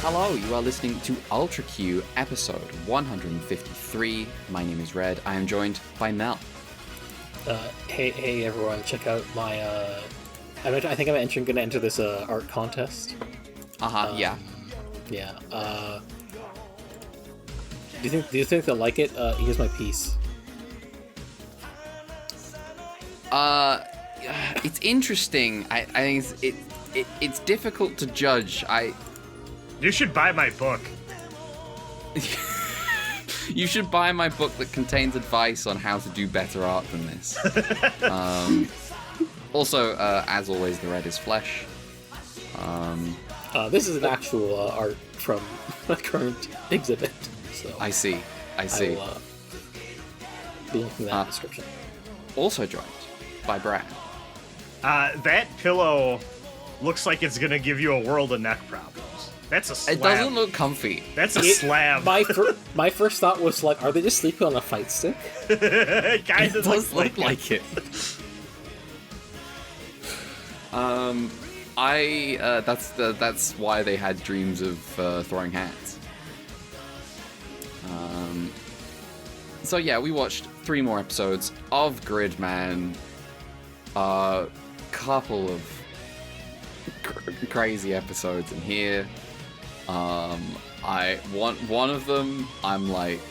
Hello, you are listening to Ultra Q, episode 153. My name is Red. I am joined by Mel. Hey everyone, check out my, I think I'm gonna enter this, art contest. Yeah. Yeah, do you think they'll like it? Here's my piece. It's interesting. I think it's difficult to judge. You should buy my book. You should buy my book that contains advice on how to do better art than this. Also, as always, the red is flesh. This is an actual art from my current exhibit. So I see. I will be linking that description. Also joined by Brad. That pillow looks like it's gonna give you a world of neck problems. That's a slab. It doesn't look comfy. That's a slab. My first thought was like, are they just sleeping on a fight stick? It does look like it. That's why they had dreams of throwing hats. So yeah, we watched 3 more episodes of Gridman. Couple of crazy episodes in here. One of them, I'm like,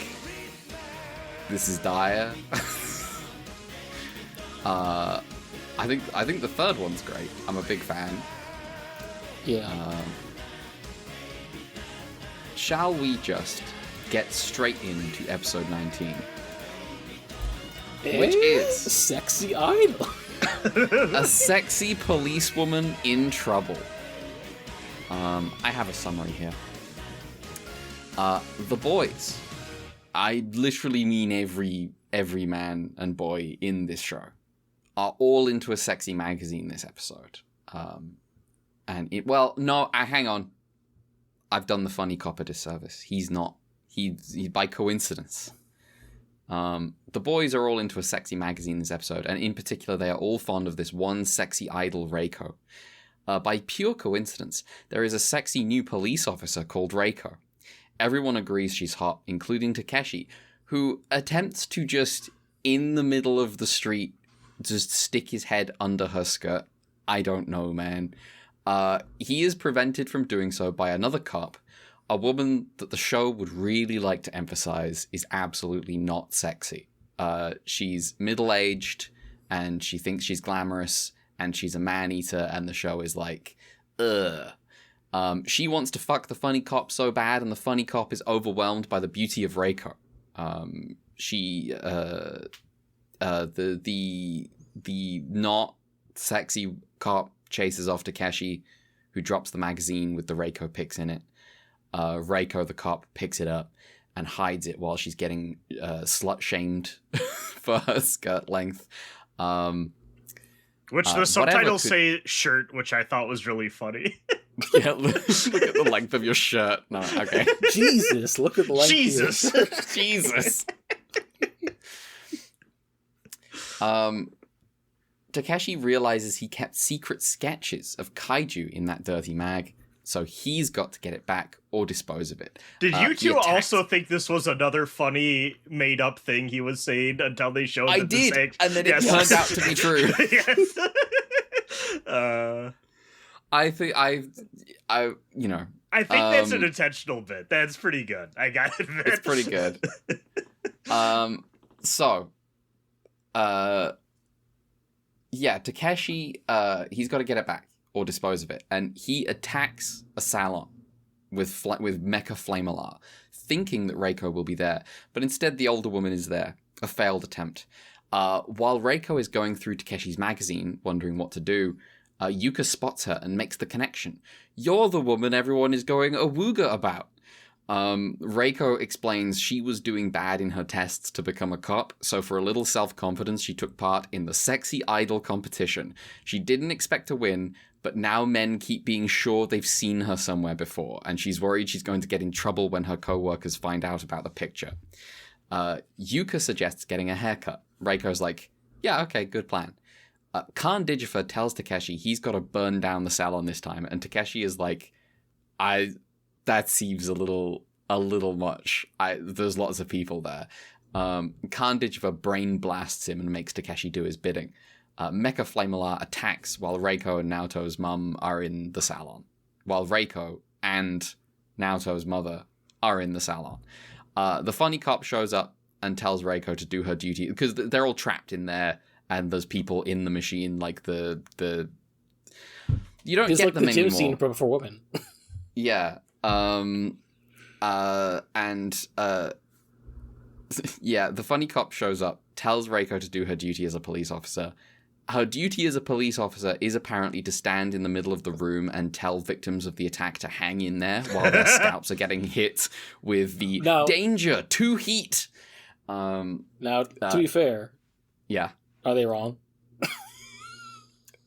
this is dire. I think the third one's great. I'm a big fan. Yeah. Shall we just get straight into episode 19? Which is Sexy Idol. a sexy policewoman in trouble. I have a summary here. The boys, I literally mean every man and boy in this show, are all into a sexy magazine this episode. Hang on. I've done the funny cop a disservice. He's not. He's by coincidence. The boys are all into a sexy magazine this episode, and in particular, they are all fond of this one sexy idol, Reiko. By pure coincidence, there is a sexy new police officer called Reiko. Everyone agrees she's hot, including Takeshi, who attempts to just, in the middle of the street, just stick his head under her skirt. I don't know, man. He is prevented from doing so by another cop, a woman that the show would really like to emphasize is absolutely not sexy. She's middle-aged, and she thinks she's glamorous, and she's a man-eater, and the show is like, ugh. She wants to fuck the funny cop so bad, and the funny cop is overwhelmed by the beauty of Reiko. The not sexy cop chases off Takeshi, who drops the magazine with the Reiko pics in it. Reiko, the cop, picks it up and hides it while she's getting slut-shamed for her skirt length. Which the subtitles say shirt, which I thought was really funny. Yeah, look at the length of your shirt. No, okay. Jesus, look at the length Jesus. of your shirt. Jesus. Takeshi realizes he kept secret sketches of kaiju in that dirty mag, so he's got to get it back or dispose of it. Did you two also think this was another funny made-up thing he was saying until they showed I that did, and then it yes. turned out to be true. Yes. I think that's an intentional bit. That's pretty good. I gotta admit. It's pretty good. Takeshi, he's got to get it back or dispose of it, and he attacks a salon with mecha flame alarm, thinking that Reiko will be there, but instead the older woman is there. A failed attempt. While Reiko is going through Takeshi's magazine, wondering what to do, Yuka spots her and makes the connection. You're the woman everyone is going awooga about. Reiko explains she was doing bad in her tests to become a cop, so for a little self-confidence she took part in the sexy idol competition. She didn't expect to win, but now men keep being sure they've seen her somewhere before, and she's worried she's going to get in trouble when her co-workers find out about the picture. Yuka suggests getting a haircut. Reiko's like, yeah, okay, good plan. Khan Digifer tells Takeshi he's got to burn down the salon this time, and Takeshi is like, that seems a little much. There's lots of people there. Kandijva brain blasts him and makes Takeshi do his bidding. Mecha Flamelar attacks while Reiko and Naoto's mum are in the salon. While Reiko and Naoto's mother are in the salon. The funny cop shows up and tells Reiko to do her duty, because they're all trapped in there, and there's people in the machine, like the you don't it's get like them the gym anymore. scene for women. Yeah. Yeah, the funny cop shows up, tells Reiko to do her duty as a police officer. Her duty as a police officer is apparently to stand in the middle of the room and tell victims of the attack to hang in there while their scalps are getting hit with the danger to heat. Now, to be fair, yeah, are they wrong?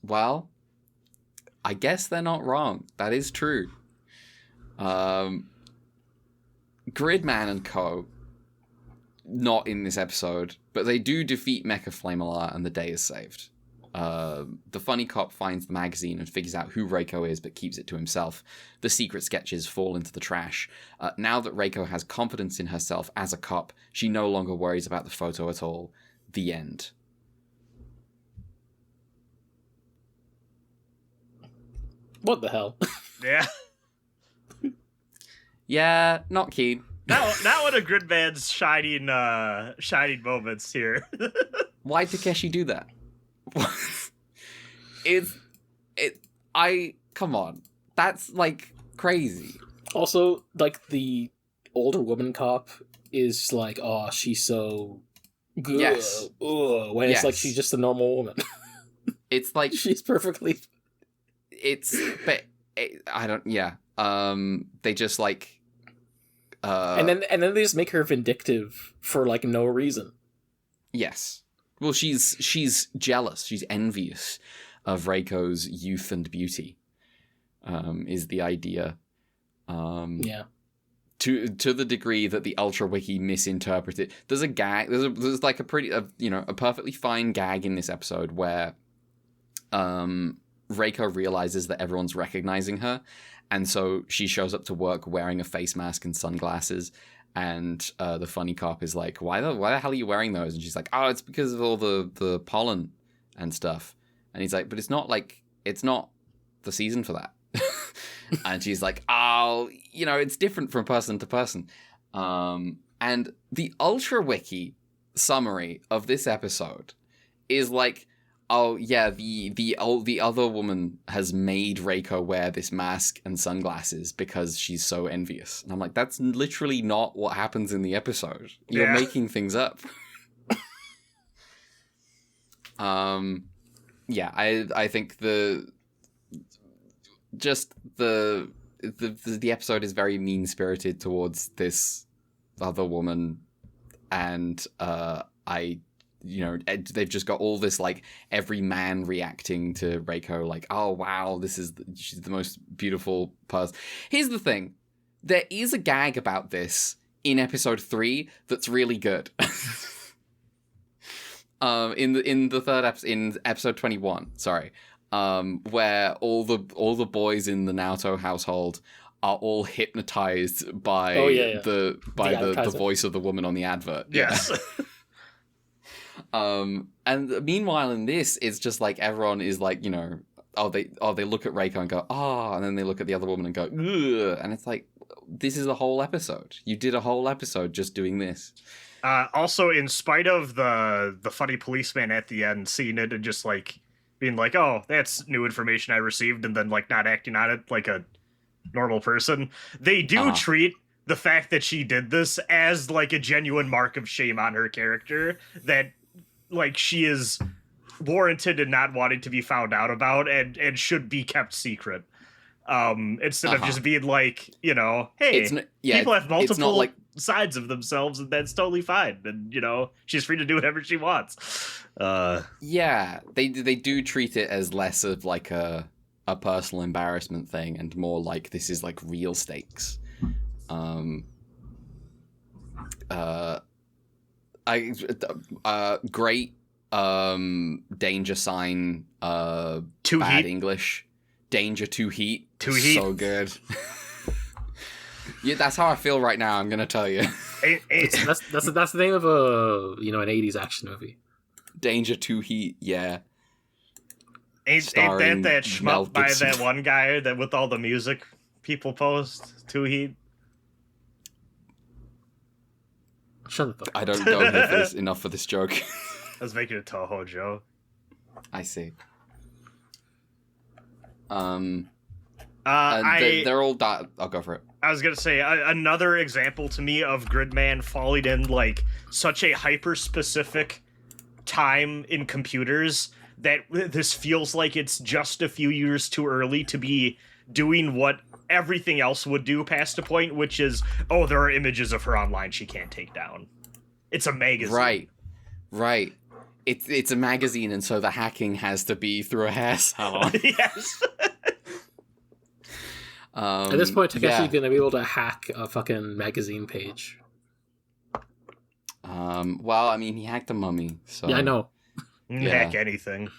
Well, I guess they're not wrong. That is true. Gridman and co. Not in this episode, but they do defeat Mecha Flamelar and the day is saved. The funny cop finds the magazine and figures out who Reiko is, but keeps it to himself. The secret sketches fall into the trash. Now that Reiko has confidence in herself as a cop, she no longer worries about the photo at all. The end. What the hell? Yeah. Yeah, not keen. Not one of Gridman's shining moments here. Why did Takeshi do that? Come on. That's, like, crazy. Also, like, the older woman cop is like, oh, she's so good. Yes. When it's like she's just a normal woman. It's like... she's perfectly... They just, like... And then they just make her vindictive for, like, no reason. Yes. Well, she's jealous. She's envious of Reiko's youth and beauty. Is the idea. Yeah. To the degree that the Ultra Wiki misinterpreted. There's a gag. There's like a perfectly fine gag in this episode where Reiko realizes that everyone's recognizing her, and so she shows up to work wearing a face mask and sunglasses. And the funny cop is like, why the hell are you wearing those? And she's like, oh, it's because of all the pollen and stuff. And he's like, but it's not the season for that. And she's like, oh, it's different from person to person. And the Ultra Wiki summary of this episode is like, oh yeah, the other woman has made Reiko wear this mask and sunglasses because she's so envious. And I'm like, that's literally not what happens in the episode. You're making things up. Yeah, I think the episode is very mean-spirited towards this other woman, and they've just got all this, like, every man reacting to Reiko, like, oh wow, she's the most beautiful person. Here's the thing, there is a gag about this in episode 3 that's really good. In the third episode, in episode 21, sorry, where all the boys in the Naoto household are all hypnotized by the voice of the woman on the advert. Yes. And meanwhile in this, it's just like everyone is like, they look at Reiko and go, oh, and then they look at the other woman and go, ugh, and it's like, this is a whole episode. You did a whole episode just doing this. Also, in spite of the funny policeman at the end seeing it and just like being like, oh, that's new information I received, and then like not acting on it like a normal person, they do treat the fact that she did this as like a genuine mark of shame on her character, that like she is warranted in not wanting to be found out about and should be kept secret. Instead of just being like, hey, people have multiple sides of themselves, and that's totally fine. And, she's free to do whatever she wants. Yeah, they do treat it as less of like a personal embarrassment thing and more like this is like real stakes. Great danger sign, Too bad heat. English. Danger to heat. Too heat. So good. Yeah, that's how I feel right now. I'm gonna tell you. That's the name of an 80s action movie. Danger to Heat. Yeah. Ain't Starring that Mel shmup by Gibson. that one guy that with all the music people post? Too Heat. Shut the fuck up. I don't go here for this, enough for this joke. I was making a Toho joke. I see. They're all I'll go for it. I was gonna say another example to me of Gridman falling in like such a hyper-specific time in computers that this feels like it's just a few years too early to be doing what everything else would do past a point, which is, oh, there are images of her online she can't take down. It's a magazine. Right. It's a magazine, and so the hacking has to be through a hair salon. Yes. At this point, Takeshi's gonna be able to hack a fucking magazine page. Well, I mean, he hacked a mummy, so... Yeah, I know. Heck, anything.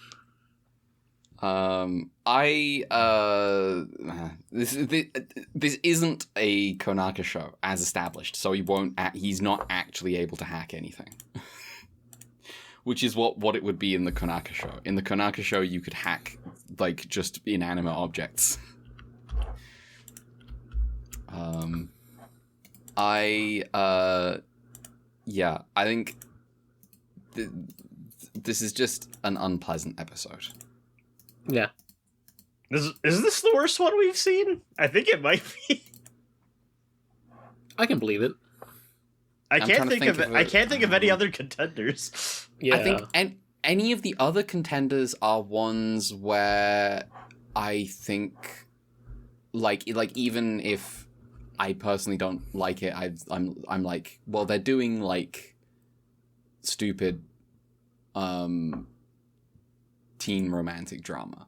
This isn't a Konaka show, as established, so he's not actually able to hack anything. Which is what it would be in the Konaka show. In the Konaka show, you could hack, like, just inanimate objects. I think this is just an unpleasant episode. Yeah. Is this the worst one we've seen? I think it might be. I can believe it. I can't think of any other contenders. Yeah. I think any of the other contenders are ones where I think, like even if I personally don't like it, I'm like, well, they're doing like stupid teen romantic drama.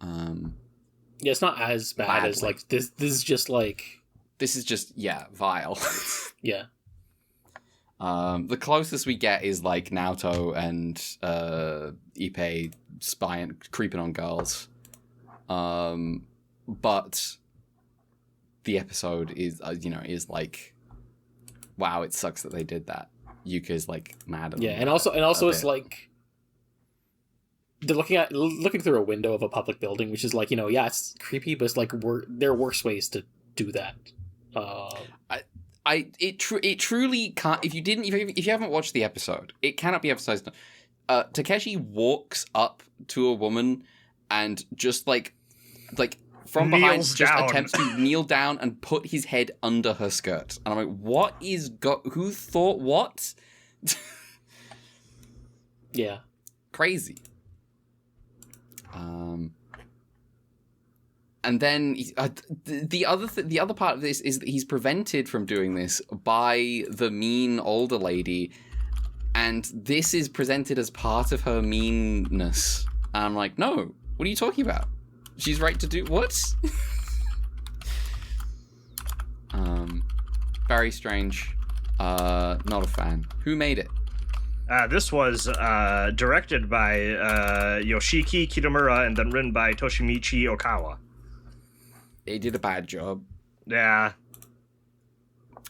Yeah, it's not as bad as like this. This is just vile. Yeah. The closest we get is like Naoto and Ippei creeping on girls. But the episode is is like, wow, it sucks that they did that. Yuka's like mad at them. And also it's like they're looking through a window of a public building, which is like, it's creepy, but it's like there are worse ways to do that. It truly can't. If you haven't watched the episode, it cannot be emphasized. Takeshi walks up to a woman and just like from behind, Kneels just down. attempts to kneel down and put his head under her skirt. And I'm like, what is who thought what? Yeah. Crazy. And then the other part of this is that he's prevented from doing this by the mean older lady, and this is presented as part of her meanness. And I'm like, no, what are you talking about? She's right to do what? Very strange. Not a fan. Who made it? This was directed by Yoshiki Kitamura and then written by Toshimichi Okawa. They did a bad job. Yeah.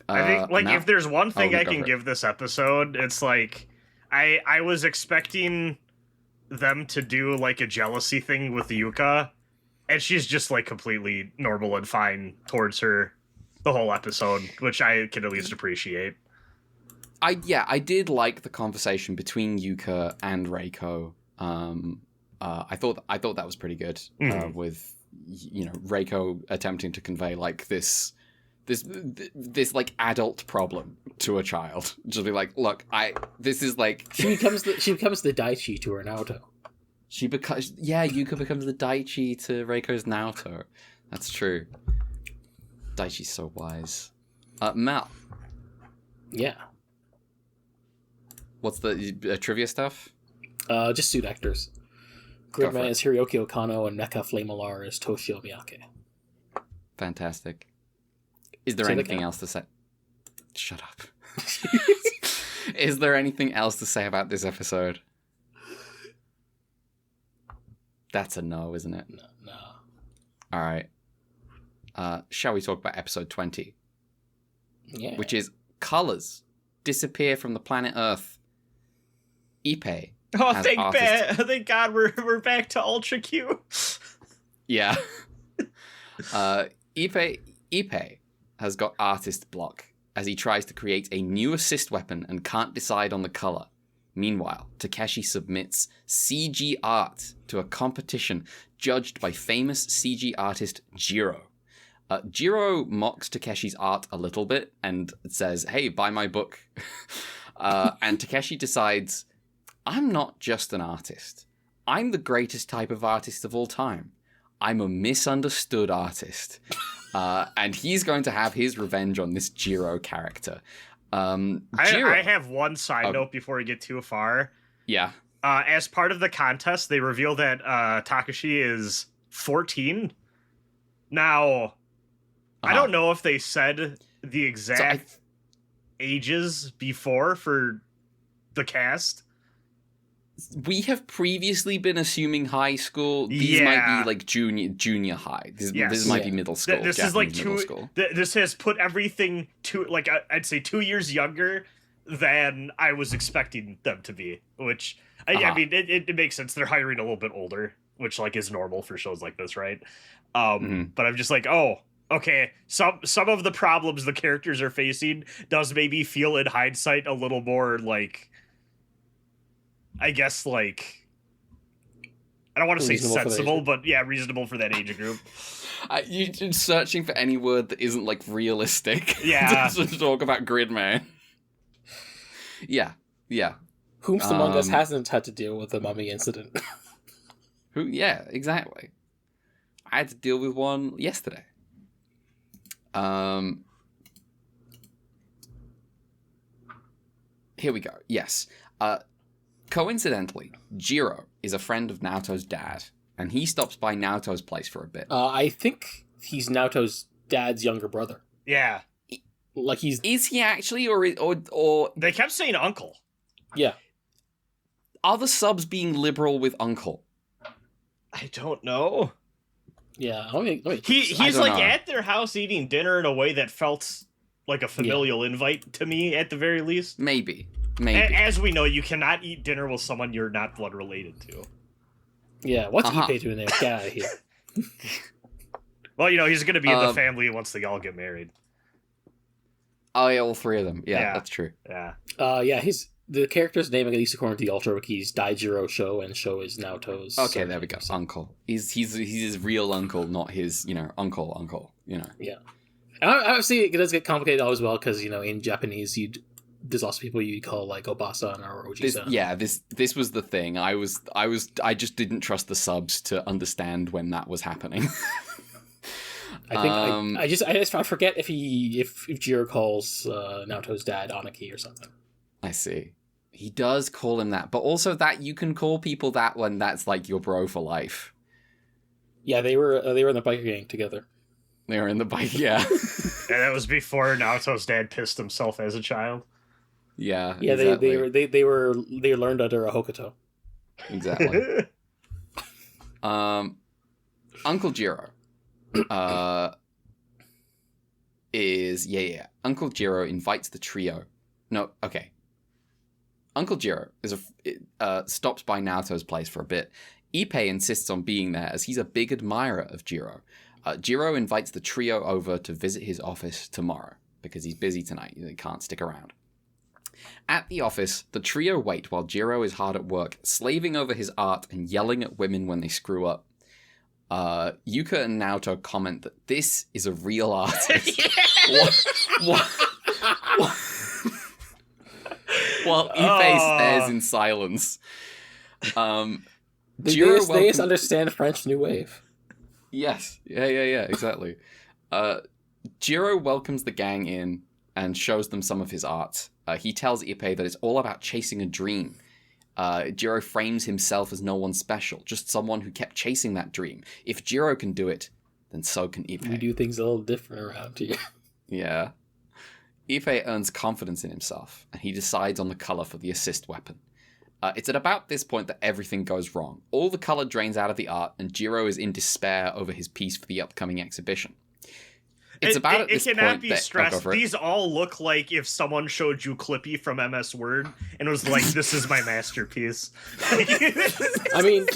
I think, like, if there's one thing I can give this episode, it's like, I was expecting them to do, like, a jealousy thing with Yuka, and she's just, like, completely normal and fine towards her the whole episode, which I can at least appreciate. I did like the conversation between Yuka and Reiko. I thought that was pretty good. With Reiko attempting to convey like this like adult problem to a child. Just be like, look, this is like she becomes the Daichi to her Naoto. Yuka becomes the Daichi to Reiko's Naoto. That's true. Daichi's so wise. Mal. Yeah. What's the trivia stuff? Just suit actors. Gridman is Hiroki Okano and Mecha Flame-Alar is Toshio Miyake. Fantastic. Is there anything else to say? Shut up. Is there anything else to say about this episode? That's a no, isn't it? No. All right. shall we talk about episode 20? Yeah. Which is colors disappear from the planet Earth. Ippei. Oh, has thank God we're back to Ultra Q. Yeah. Ippei has got artist block as he tries to create a new assist weapon and can't decide on the color. Meanwhile, Takeshi submits CG art to a competition judged by famous CG artist Jiro. Jiro mocks Takeshi's art a little bit and says, hey, buy my book. And Takeshi decides, I'm not just an artist. I'm the greatest type of artist of all time. I'm a misunderstood artist. And he's going to have his revenge on this Jiro character. I have one side note before we get too far. Yeah. As part of the contest, they reveal that Takashi is 14. Now, I don't know if they said the exact ages before for the cast. We have previously been assuming high school. These might be like junior high. This might be middle school. This is like middle school. This has put everything to like I'd say 2 years younger than I was expecting them to be. Which I mean, it makes sense. They're hiring a little bit older, which like is normal for shows like this, right? But I'm just like, oh, okay. Some of the problems the characters are facing does maybe feel in hindsight a little more like, I guess, like, I don't want to say sensible, but yeah, reasonable for that age group. You're searching for any word that isn't, like, realistic. Yeah. to talk about Gridman. Yeah. Whomst among us hasn't had to deal with the mummy incident? Yeah, exactly. I had to deal with one yesterday. Here we go. Yes. Coincidentally, Jiro is a friend of Naoto's dad, and he stops by Naoto's place for a bit. I think he's Naoto's dad's younger brother. Yeah. Like he's... Is he actually, or... They kept saying uncle. Yeah. Are the subs being liberal with uncle? I don't know. Yeah. He's like at their house eating dinner in a way that felt like a familial invite to me, at the very least. Maybe. As we know, you cannot eat dinner with someone you're not blood related to. Yeah, what's Ippei doing there? Get out of here. Well, you know, he's going to be in the family once they all get married. Oh, yeah, all three of them. Yeah, that's true. Yeah. The character's name, at least according to the Ultra Wiki, is Daijiro Sho, and Sho is Naoto's. Okay, there we go. Uncle. He's his real uncle, not his, uncle. Yeah. And obviously, it does get complicated as well because in Japanese, there's also people you call like Obasan or Oji-san. This was the thing. I just didn't trust the subs to understand when that was happening. I forget if Jiro calls Naoto's dad Anaki or something. I see. He does call him that, but also that you can call people that when that's like your bro for life. Yeah, they were in the biker gang together. They were in the bike, yeah. And that was before Naoto's dad pissed himself as a child. Yeah. Yeah, exactly. they learned under a Hokuto. Exactly. Uncle Jiro Uncle Jiro invites the trio. No, okay. Uncle Jiro stops by Naoto's place for a bit. Ippei insists on being there as he's a big admirer of Jiro. Jiro invites the trio over to visit his office tomorrow because he's busy tonight. He can't stick around. At the office, the trio wait while Jiro is hard at work, slaving over his art and yelling at women when they screw up. Yuka and Naoto comment that this is a real artist. What? While Ippei stares in silence. They just understand French New Wave. Yes. Yeah, exactly. Jiro welcomes the gang in and shows them some of his art. He tells Ippei that it's all about chasing a dream. Jiro frames himself as no one special, just someone who kept chasing that dream. If Jiro can do it, then so can Ippei. We do things a little different around here. Yeah. Ippei earns confidence in himself, and he decides on the color for the assist weapon. It's at about this point that everything goes wrong. All the color drains out of the art, and Jiro is in despair over his piece for the upcoming exhibition. It's about at this cannot point be that... stressed. Oh, go for it. These all look like if someone showed you Clippy from MS Word and was like, "This is my masterpiece." I mean,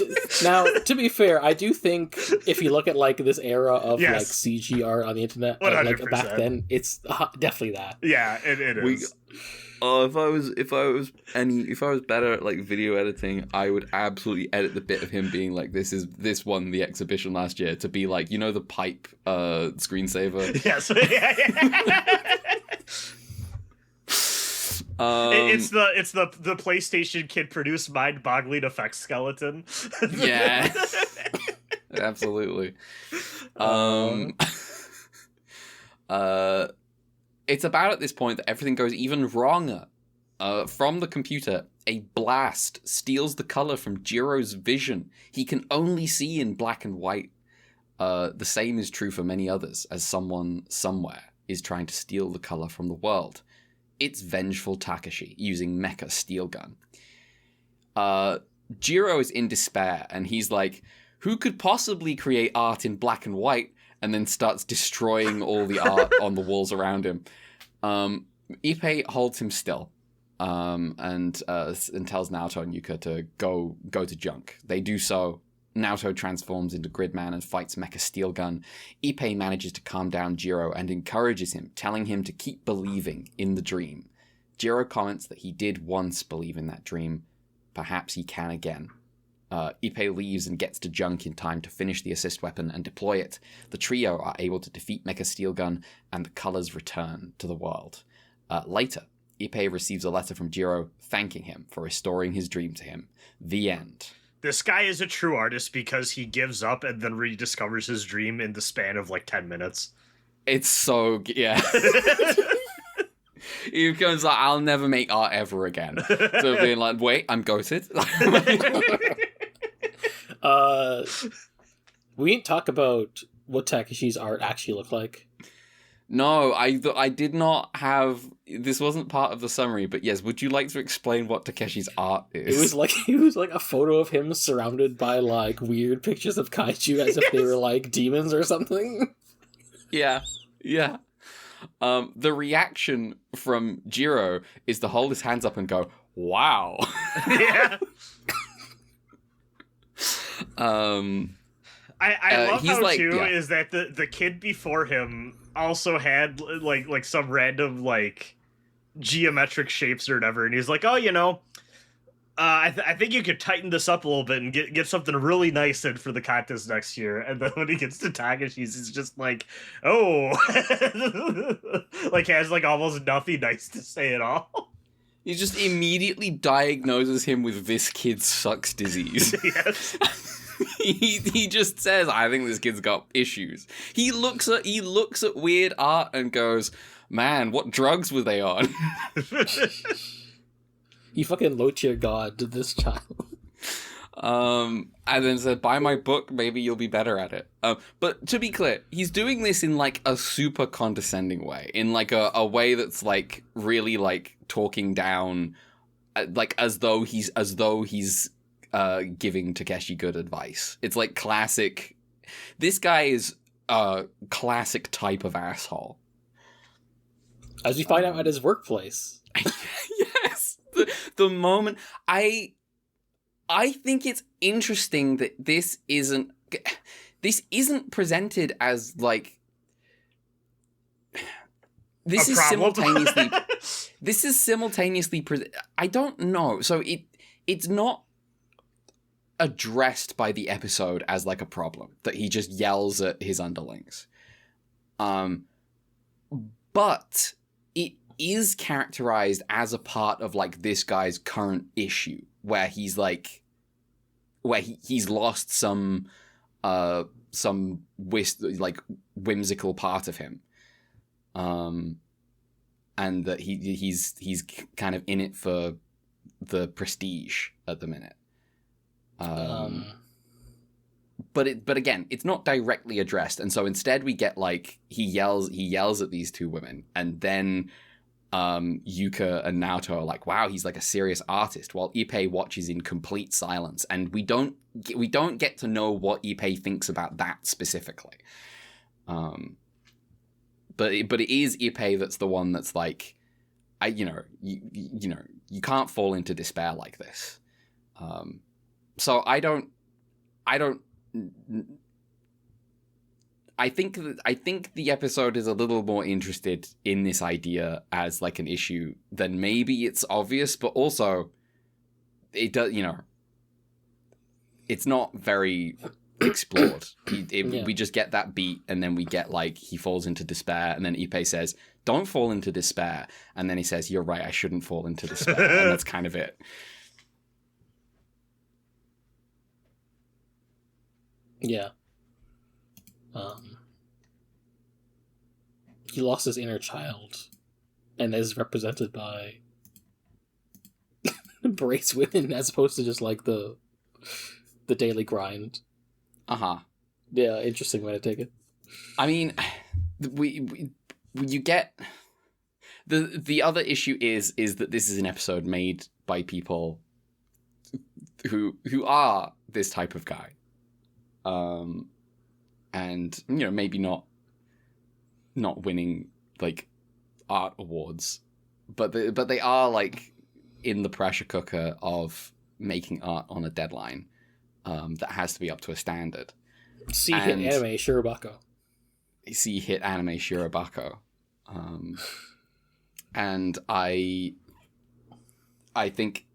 now to be fair, I do think if you look at like this era of like CG art on the internet, like back then, it's definitely that. Yeah, it is. If I was better at like video editing, I would absolutely edit the bit of him being like, this won the exhibition last year, to be like, you know, the pipe screensaver. Yes. It's the PlayStation kid produced mind-boggling effects skeleton. Yeah. Absolutely. It's about at this point that everything goes even wronger. From the computer, a blast steals the color from Jiro's vision. He can only see in black and white. The same is true for many others, as someone somewhere is trying to steal the color from the world. It's vengeful Takashi using Mecha Steel Gun. Jiro is in despair, and he's like, who could possibly create art in black and white? And then starts destroying all the art on the walls around him. Ippei holds him still, and tells Naoto and Yuka to go to junk. They do so. Naoto transforms into Gridman and fights Mecha Steel Gun. Ippei manages to calm down Jiro and encourages him, telling him to keep believing in the dream. Jiro comments that he did once believe in that dream. Perhaps he can again. Ippei leaves and gets to junk in time to finish the assist weapon and deploy it. The trio are able to defeat Mecha Steel Gun, and the colors return to the world. Later, Ippei receives a letter from Jiro thanking him for restoring his dream to him. The end. This guy is a true artist because he gives up and then rediscovers his dream in the span of like 10 minutes. It's so... yeah. He goes like, I'll never make art ever again. So being like, wait, I'm ghosted. We didn't talk about what Takashi's art actually looked like. No, I did not have... This wasn't part of the summary, but yes, would you like to explain what Takeshi's art is? It was like a photo of him surrounded by like weird pictures of kaiju as if they were like demons or something. Yeah. The reaction from Jiro is to hold his hands up and go, wow. Yeah. I love how like, too is that the kid before him also had like some random like geometric shapes or whatever, and he's like, oh, you know, I think you could tighten this up a little bit and get something really nice in for the contest next year. And then when he gets to Takashi's, he's just like, oh, like has like almost nothing nice to say at all. He just immediately diagnoses him with this kid sucks disease. Yes. He just says, I think this kid's got issues. He looks at weird art and goes, man, what drugs were they on? He fucking low-tier god to this child. And then said, buy my book, maybe you'll be better at it. But to be clear, he's doing this in like a super condescending way, in like a way that's like really like talking down, like as though he's giving Takeshi good advice. It's like classic. This guy is a classic type of asshole. As we find out at his workplace. Yes. The moment I think it's interesting that this isn't presented as like this is simultaneously I don't know. So it's not addressed by the episode as like a problem that he just yells at his underlings. But it is characterized as a part of like this guy's current issue where he's like he's lost some whimsical part of him, and that he's kind of in it for the prestige at the minute. But again, it's not directly addressed, and so instead we get like he yells at these two women, and then Yuka and Naoto are like, wow, he's like a serious artist, while Ippei watches in complete silence, and we don't get to know what Ippei thinks about that specifically. but it is Ippei that's the one that's like, you can't fall into despair like this. So I think the episode is a little more interested in this idea as like an issue than maybe it's obvious, but also it does, it's not very explored. We just get that beat, and then we get like he falls into despair, and then Ippei says, "Don't fall into despair," and then he says, "You're right, I shouldn't fall into despair," and that's kind of it. Yeah. He lost his inner child, and is represented by brace women as opposed to just like the daily grind. Yeah, interesting way to take it. I mean, you get the other issue is that this is an episode made by people who are this type of guy, and maybe not winning like art awards, but they are like in the pressure cooker of making art on a deadline that has to be up to a standard. Hit anime Shirobako. Hit anime Shirobako. And I think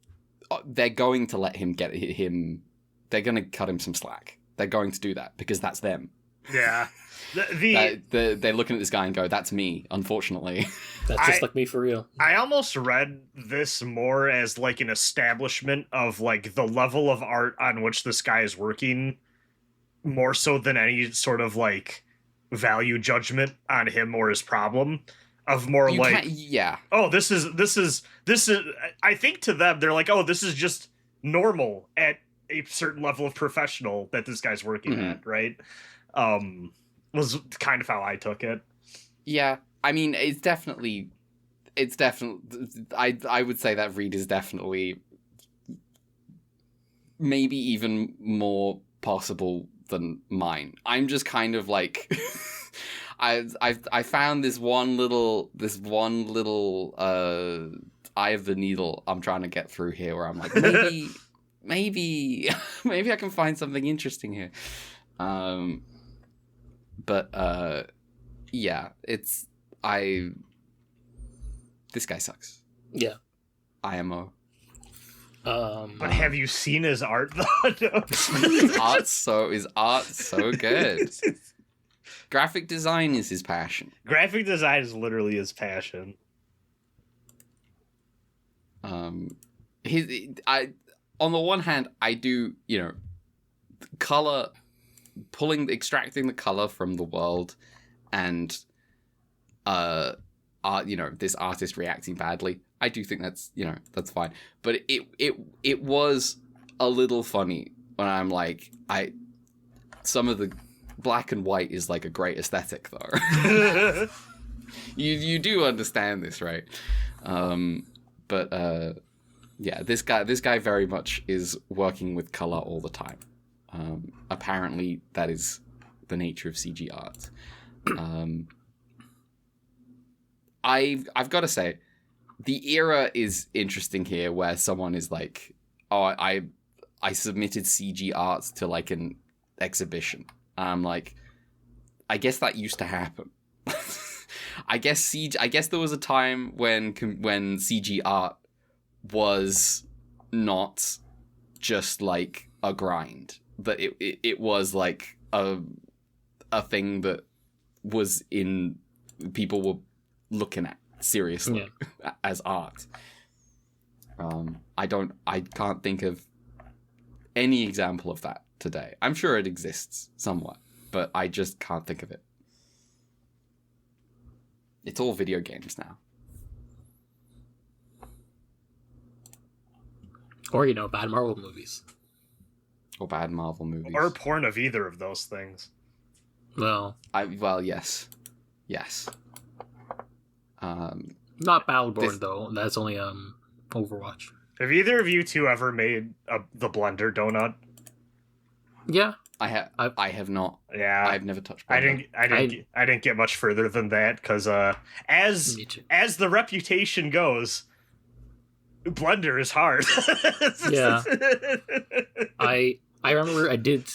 they're going to let him get him. They're going to cut him some slack. They're going to do that because that's them. Yeah. They're looking at this guy and go, "That's me." Unfortunately, that's just like me for real. I almost read this more as like an establishment of like the level of art on which this guy is working, more so than any sort of like value judgment on him or his problem. Of more oh, this is. I think to them they're like, oh, this is just normal at a certain level of professional that this guy's working at, right? Was kind of how I took it. Yeah, I mean, it's definitely. I would say that read is definitely maybe even more possible than mine. I'm just kind of like, I found this one little eye of the needle I'm trying to get through here, where I'm like, maybe I can find something interesting here. But yeah, this guy sucks. Yeah. IMO. But have you seen his art though? His art so good. Graphic design is his passion. Graphic design is literally his passion. On the one hand, I do, color, extracting the color from the world, and this artist reacting badly. I do think that's fine. But it was a little funny when I'm like, some of the black and white is like a great aesthetic though. you do understand this, right? But yeah, this guy very much is working with color all the time. Apparently that is the nature of CG art. I've got to say, the era is interesting here, where someone is like, "Oh, I submitted CG art to like an exhibition." And I'm like, I guess that used to happen. I guess there was a time when CG art was not just like a grind, but it was like a thing that was in people were looking at seriously as art. I can't think of any example of that today. I'm sure it exists somewhat, but I just can't think of it. It's all video games now. Or, bad Marvel movies. Or bad Marvel movies. Or porn of either of those things. Well, yes. Yes. Not Battleborn, though. That's only Overwatch. Have either of you two ever made the Blender donut? Yeah. I have not. Yeah, I've never touched Blender. I didn't get much further than that because as the reputation goes, Blender is hard. Yeah. I remember I did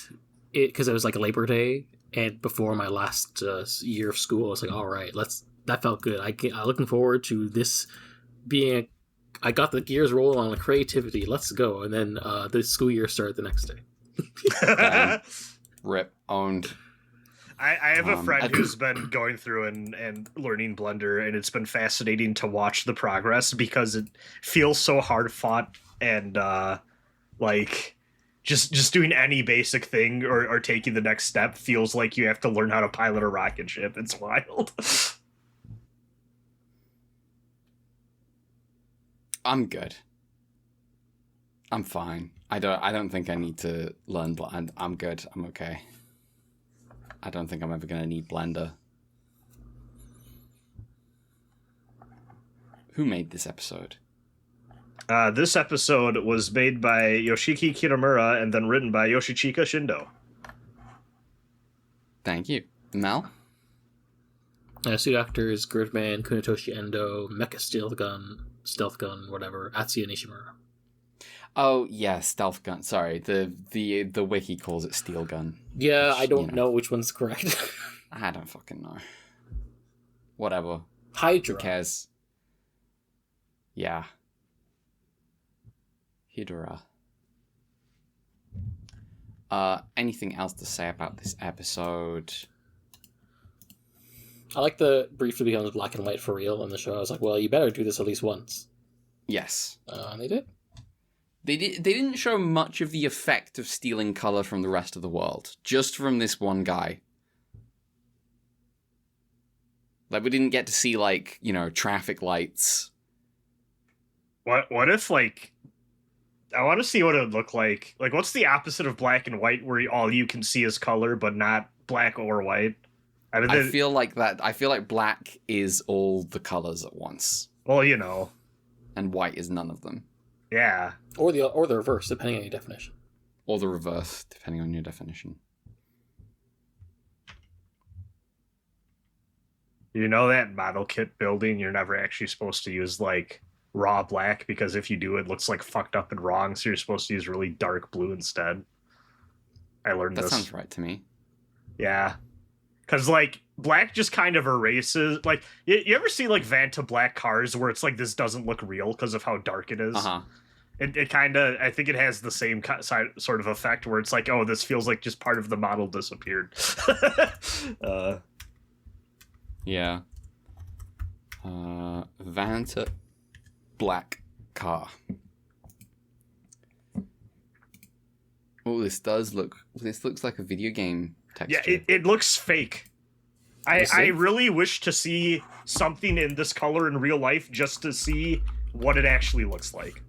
it because it was like Labor Day, and before my last year of school, I was like, all right, that felt good. I'm looking forward to this being. I got the gears rolling on the creativity. Let's go. And then the school year started the next day. Rip. Owned. I have a friend who's been going through and learning Blender, and it's been fascinating to watch the progress because it feels so hard fought and like just doing any basic thing or taking the next step feels like you have to learn how to pilot a rocket ship. It's wild. I'm good. I'm fine. I don't think I need to learn Blender. I'm good. I'm okay. I don't think I'm ever going to need Blender. Who made this episode? This episode was made by Yoshiki Kitamura and then written by Yoshichika Shindo. Thank you. Mel? Suit actors Gridman, Kunitoshi Endo, Mecha Stealth Gun, whatever, Atsuya Nishimura. Oh yeah, Stealth Gun. Sorry, the wiki calls it Steel Gun. Yeah, which, I don't know which one's correct. I don't fucking know. Whatever. Hydra. Who cares? Yeah. Hydra. Anything else to say about this episode? I like the briefly becomes black and white for real in the show. I was like, well, you better do this at least once. Yes. They did. They didn't show much of the effect of stealing color from the rest of the world, just from this one guy. Like, we didn't get to see, like, you know, traffic lights. What if, like, I want to see what it would look like. Like, what's the opposite of black and white where all you can see is color, but not black or white? I feel like black is all the colors at once. Well, you know. And white is none of them. Yeah. Or the reverse, depending on your definition. Or the reverse, depending on your definition. You know that model kit building, you're never actually supposed to use, like, raw black, because if you do, it looks, like, fucked up and wrong, so you're supposed to use really dark blue instead. I learned this. That sounds right to me. Yeah. Because, like, black just kind of erases... Like, you ever see, like, Vanta black cars where it's like, this doesn't look real because of how dark it is? Uh-huh. It kind of... I think it has the same sort of effect where it's like, oh, this feels like just part of the model disappeared. Yeah. Vanta black car. Oh, this looks like a video game texture. Yeah, it looks fake. I really wish to see something in this color in real life just to see what it actually looks like.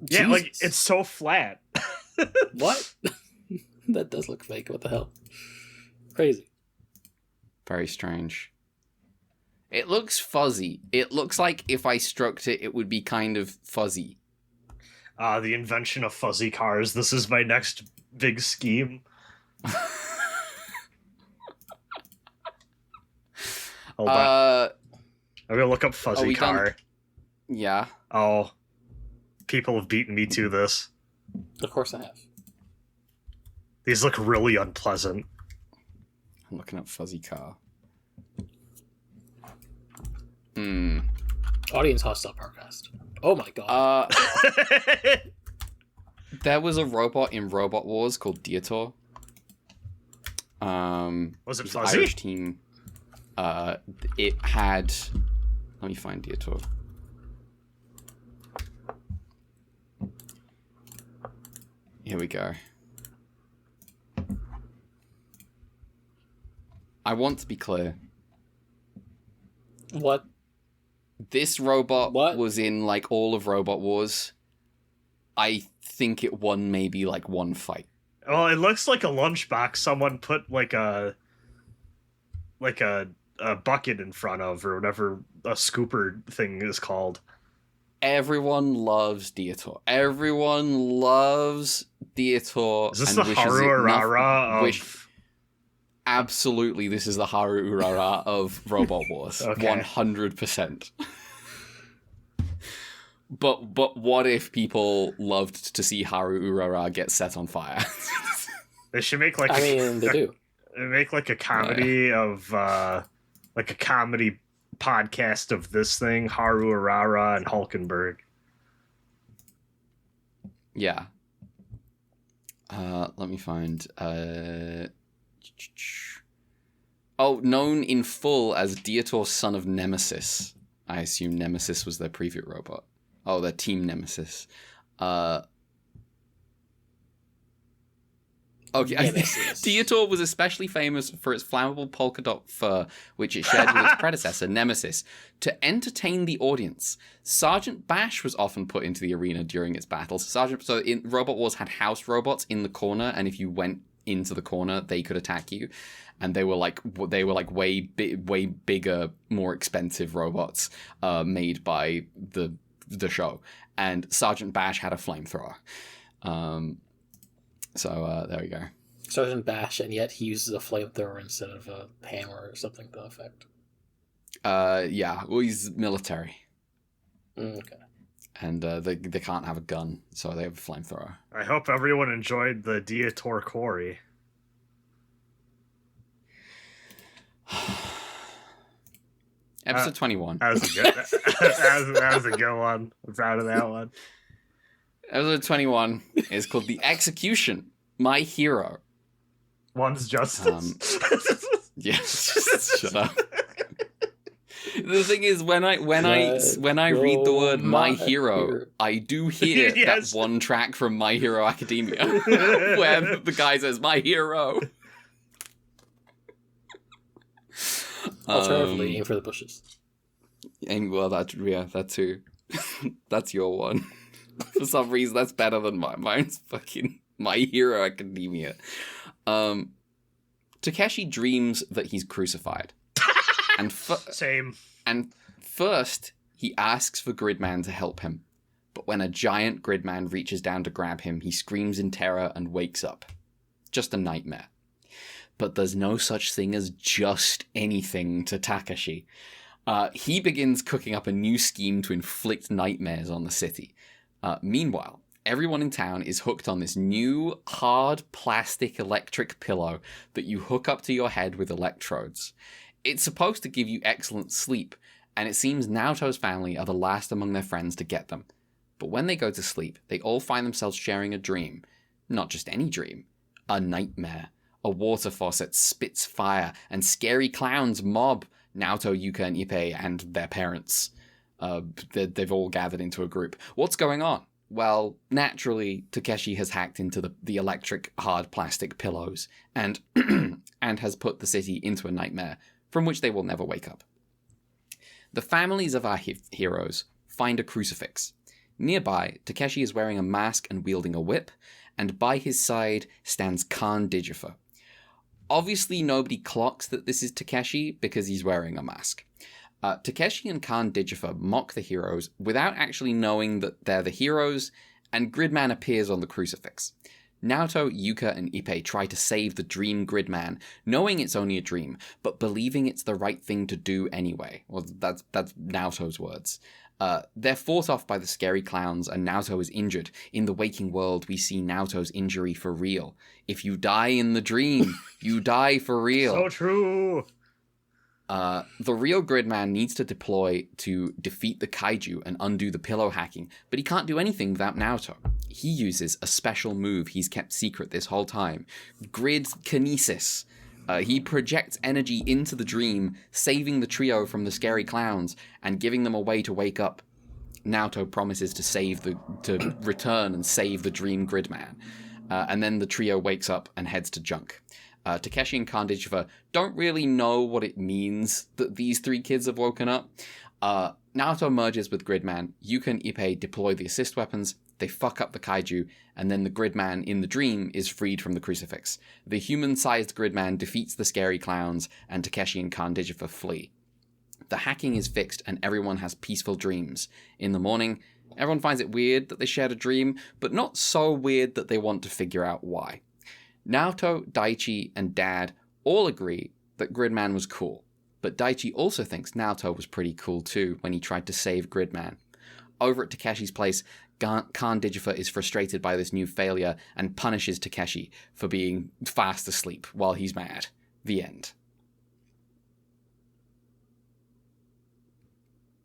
Jesus. Yeah, like, it's so flat. What? That does look fake. What the hell? Crazy. Very strange. It looks fuzzy. It looks like if I stroked it, it would be kind of fuzzy. The invention of fuzzy cars. This is my next big scheme. Hold on. I'm gonna look up fuzzy car. Yeah. Oh. People have beaten me to this. Of course I have. These look really unpleasant. I'm looking up fuzzy car. Audience hostile podcast. Oh my god. There was a robot in Robot Wars called Dietor. Was it fuzzy? Irish team. It had... Let me find Dietor. Here we go. I want to be clear. What? This robot was in, like, all of Robot Wars. I think it won maybe, like, one fight. Well, it looks like a lunchbox someone put, like a bucket in front of, or whatever a scooper thing is called. everyone loves Dietor. Everyone loves Dietor. Is this the Haru Urara of... Absolutely, this is the Haru Urara of Robot Wars. Okay. 100%. But what if people loved to see Haru Urara get set on fire? They should make like they do. Make like a comedy of like a comedy podcast of this thing, Haru Urara and Hulkenberg. Yeah. Let me find known in full as Dietor, son of Nemesis. I assume Nemesis was their preview robot. Oh, their team Nemesis. Okay. Dietor was especially famous for its flammable polka dot fur, which it shared with its predecessor, Nemesis. To entertain the audience, Sergeant Bash was often put into the arena during its battles. Robot Wars had house robots in the corner, and if you went into the corner, they could attack you. And they were way bigger, more expensive robots made by the show. And Sergeant Bash had a flamethrower. So there we go. Sergeant Bash, and yet he uses a flamethrower instead of a hammer or something to that effect. Yeah, well, he's military. Okay. And they can't have a gun, so they have a flamethrower. I hope everyone enjoyed the Dietor Quarry. Episode 21. That was a good one. I'm proud of that one. Episode 21 is called The Execution, My Hero. One's Justice. Yeah, shut up. The thing is, when I read the word My Hero, I do hear that one track from My Hero Academia where the guy says, My hero. Alternatively, aim for the bushes. Well, that too. That's your one. For some reason, that's better than mine. Mine's fucking My Hero Academia. Takeshi dreams that he's crucified. And Same. And first, he asks for Gridman to help him. But when a giant Gridman reaches down to grab him, he screams in terror and wakes up. Just a nightmare. But there's no such thing as just anything to Takashi. He begins cooking up a new scheme to inflict nightmares on the city. Meanwhile, everyone in town is hooked on this new hard plastic electric pillow that you hook up to your head with electrodes. It's supposed to give you excellent sleep, and it seems Naoto's family are the last among their friends to get them. But when they go to sleep, they all find themselves sharing a dream. Not just any dream, a nightmare. A water faucet spits fire, and scary clowns mob Naoto, Yuka, and Ippei and their parents. They've all gathered into a group. What's going on? Well, naturally, Takeshi has hacked into the electric hard plastic pillows and and has put the city into a nightmare from which they will never wake up. The families of our heroes find a crucifix. Nearby, Takeshi is wearing a mask and wielding a whip, and by his side stands Khan Digifer. Obviously, nobody clocks that this is Takeshi because he's wearing a mask. Takeshi and Khan Digifer mock the heroes without actually knowing that they're the heroes, and Gridman appears on the crucifix. Naoto, Yuka, and Ippei try to save the dream Gridman, knowing it's only a dream, but believing it's the right thing to do anyway. Well, that's Naoto's words. They're fought off by the scary clowns, and Naoto is injured. In the waking world, we see Naoto's injury for real. If you die in the dream, you die for real. So true! The real Gridman needs to deploy to defeat the kaiju and undo the pillow hacking, but he can't do anything without Naoto. He uses a special move he's kept secret this whole time. Grid Kinesis. He projects energy into the dream, saving the trio from the scary clowns and giving them a way to wake up. Naoto promises to return and save the dream Gridman. And then the trio wakes up and heads to Junk. Takeshi and Khan Digifer don't really know what it means that these three kids have woken up. Naoto merges with Gridman. Yuka and Ippei deploy the assist weapons. They fuck up the kaiju, and then the Gridman in the dream is freed from the crucifix. The human-sized Gridman defeats the scary clowns, and Takeshi and Khan Digifer flee. The hacking is fixed and everyone has peaceful dreams. In the morning, everyone finds it weird that they shared a dream, but not so weird that they want to figure out why. Naoto, Daichi, and Dad all agree that Gridman was cool, but Daichi also thinks Naoto was pretty cool too when he tried to save Gridman. Over at Takeshi's place, Khan Digifer is frustrated by this new failure and punishes Takeshi for being fast asleep while he's mad. The end.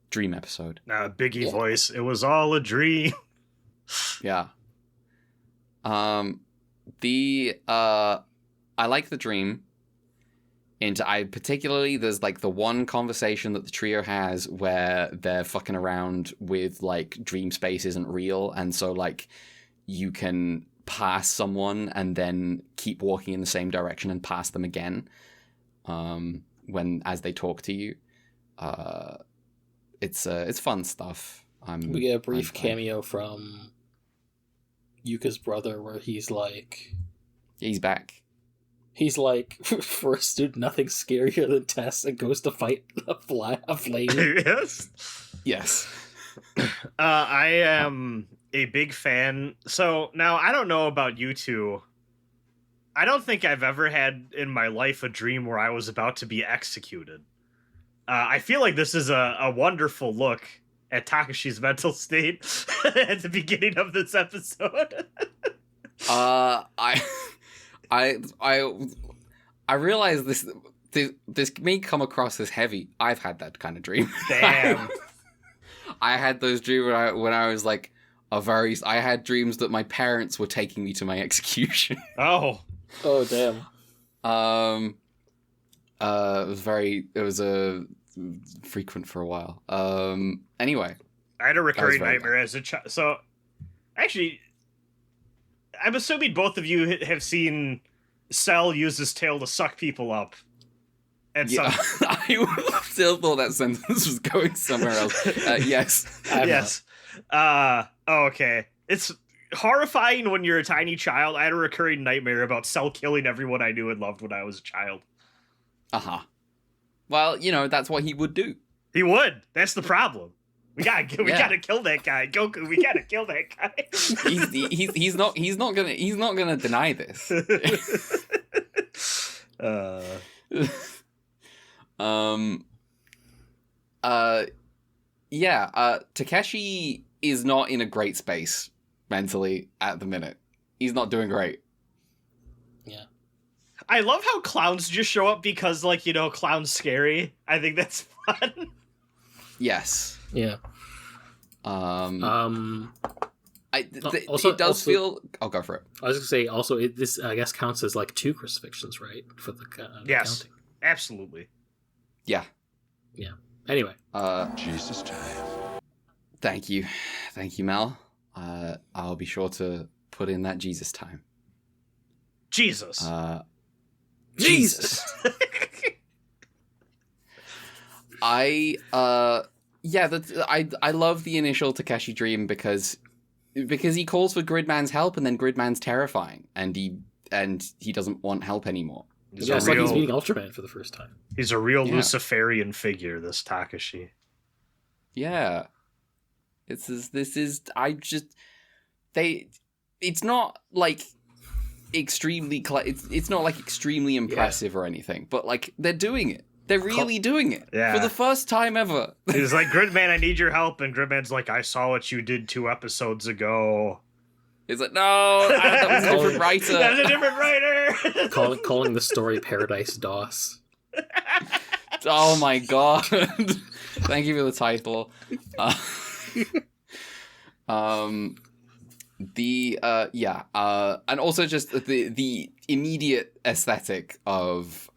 Dream episode. Biggie voice. It was all a dream. Yeah. I like the dream. And I particularly, there's like the one conversation that the trio has where they're fucking around with like dream space isn't real, and so like you can pass someone and then keep walking in the same direction and pass them again as they talk to you. It's fun stuff. We get a brief cameo from Yuka's brother where he's like... He's back. He's like, for a student, nothing's scarier than tests and goes to fight a flame. Yes. Yes. I am a big fan. So now I don't know about you two. I don't think I've ever had in my life a dream where I was about to be executed. I feel like this is a wonderful look at Takeshi's mental state at the beginning of this episode. I realize this may come across as heavy. I've had that kind of dream. Damn. I had those dreams when I was like I had dreams that my parents were taking me to my execution. Oh damn. It was a frequent for a while. Anyway, I had a recurring nightmare as a child. So actually, I'm assuming both of you have seen Cell use his tail to suck people up. And yeah, I still thought that sentence was going somewhere else. Yes. Yes. Okay. It's horrifying when you're a tiny child. I had a recurring nightmare about Cell killing everyone I knew and loved when I was a child. Uh-huh. Well, that's what he would do. He would. That's the problem. We gotta kill that guy, Goku. We gotta kill that guy. He's not gonna deny this. Takeshi is not in a great space mentally at the minute. He's not doing great. Yeah. I love how clowns just show up because, clowns scary. I think that's fun. Yes. Yeah. It does feel. I'll go for it. I was gonna say also this I guess counts as like 2 crucifixions, right? For the yes, counting. Absolutely. Yeah. Yeah. Anyway. Jesus time. Thank you, Mel. I'll be sure to put in that Jesus time. Jesus. Jesus. I love the initial Takeshi dream because he calls for Gridman's help and then Gridman's terrifying and he doesn't want help anymore. It's like he's meeting Ultraman for the first time. He's a real Luciferian figure, this Takeshi. Yeah. It's not like extremely it's not like extremely impressive or anything, but like they're doing it. They're really doing it for the first time ever. He's like, Gridman, I need your help. And Gridman's like, I saw what you did 2 episodes ago. He's like, no, that was a different writer. That was a different writer. calling the story Paradise DOS. Oh my god. Thank you for the title. And also just the immediate aesthetic of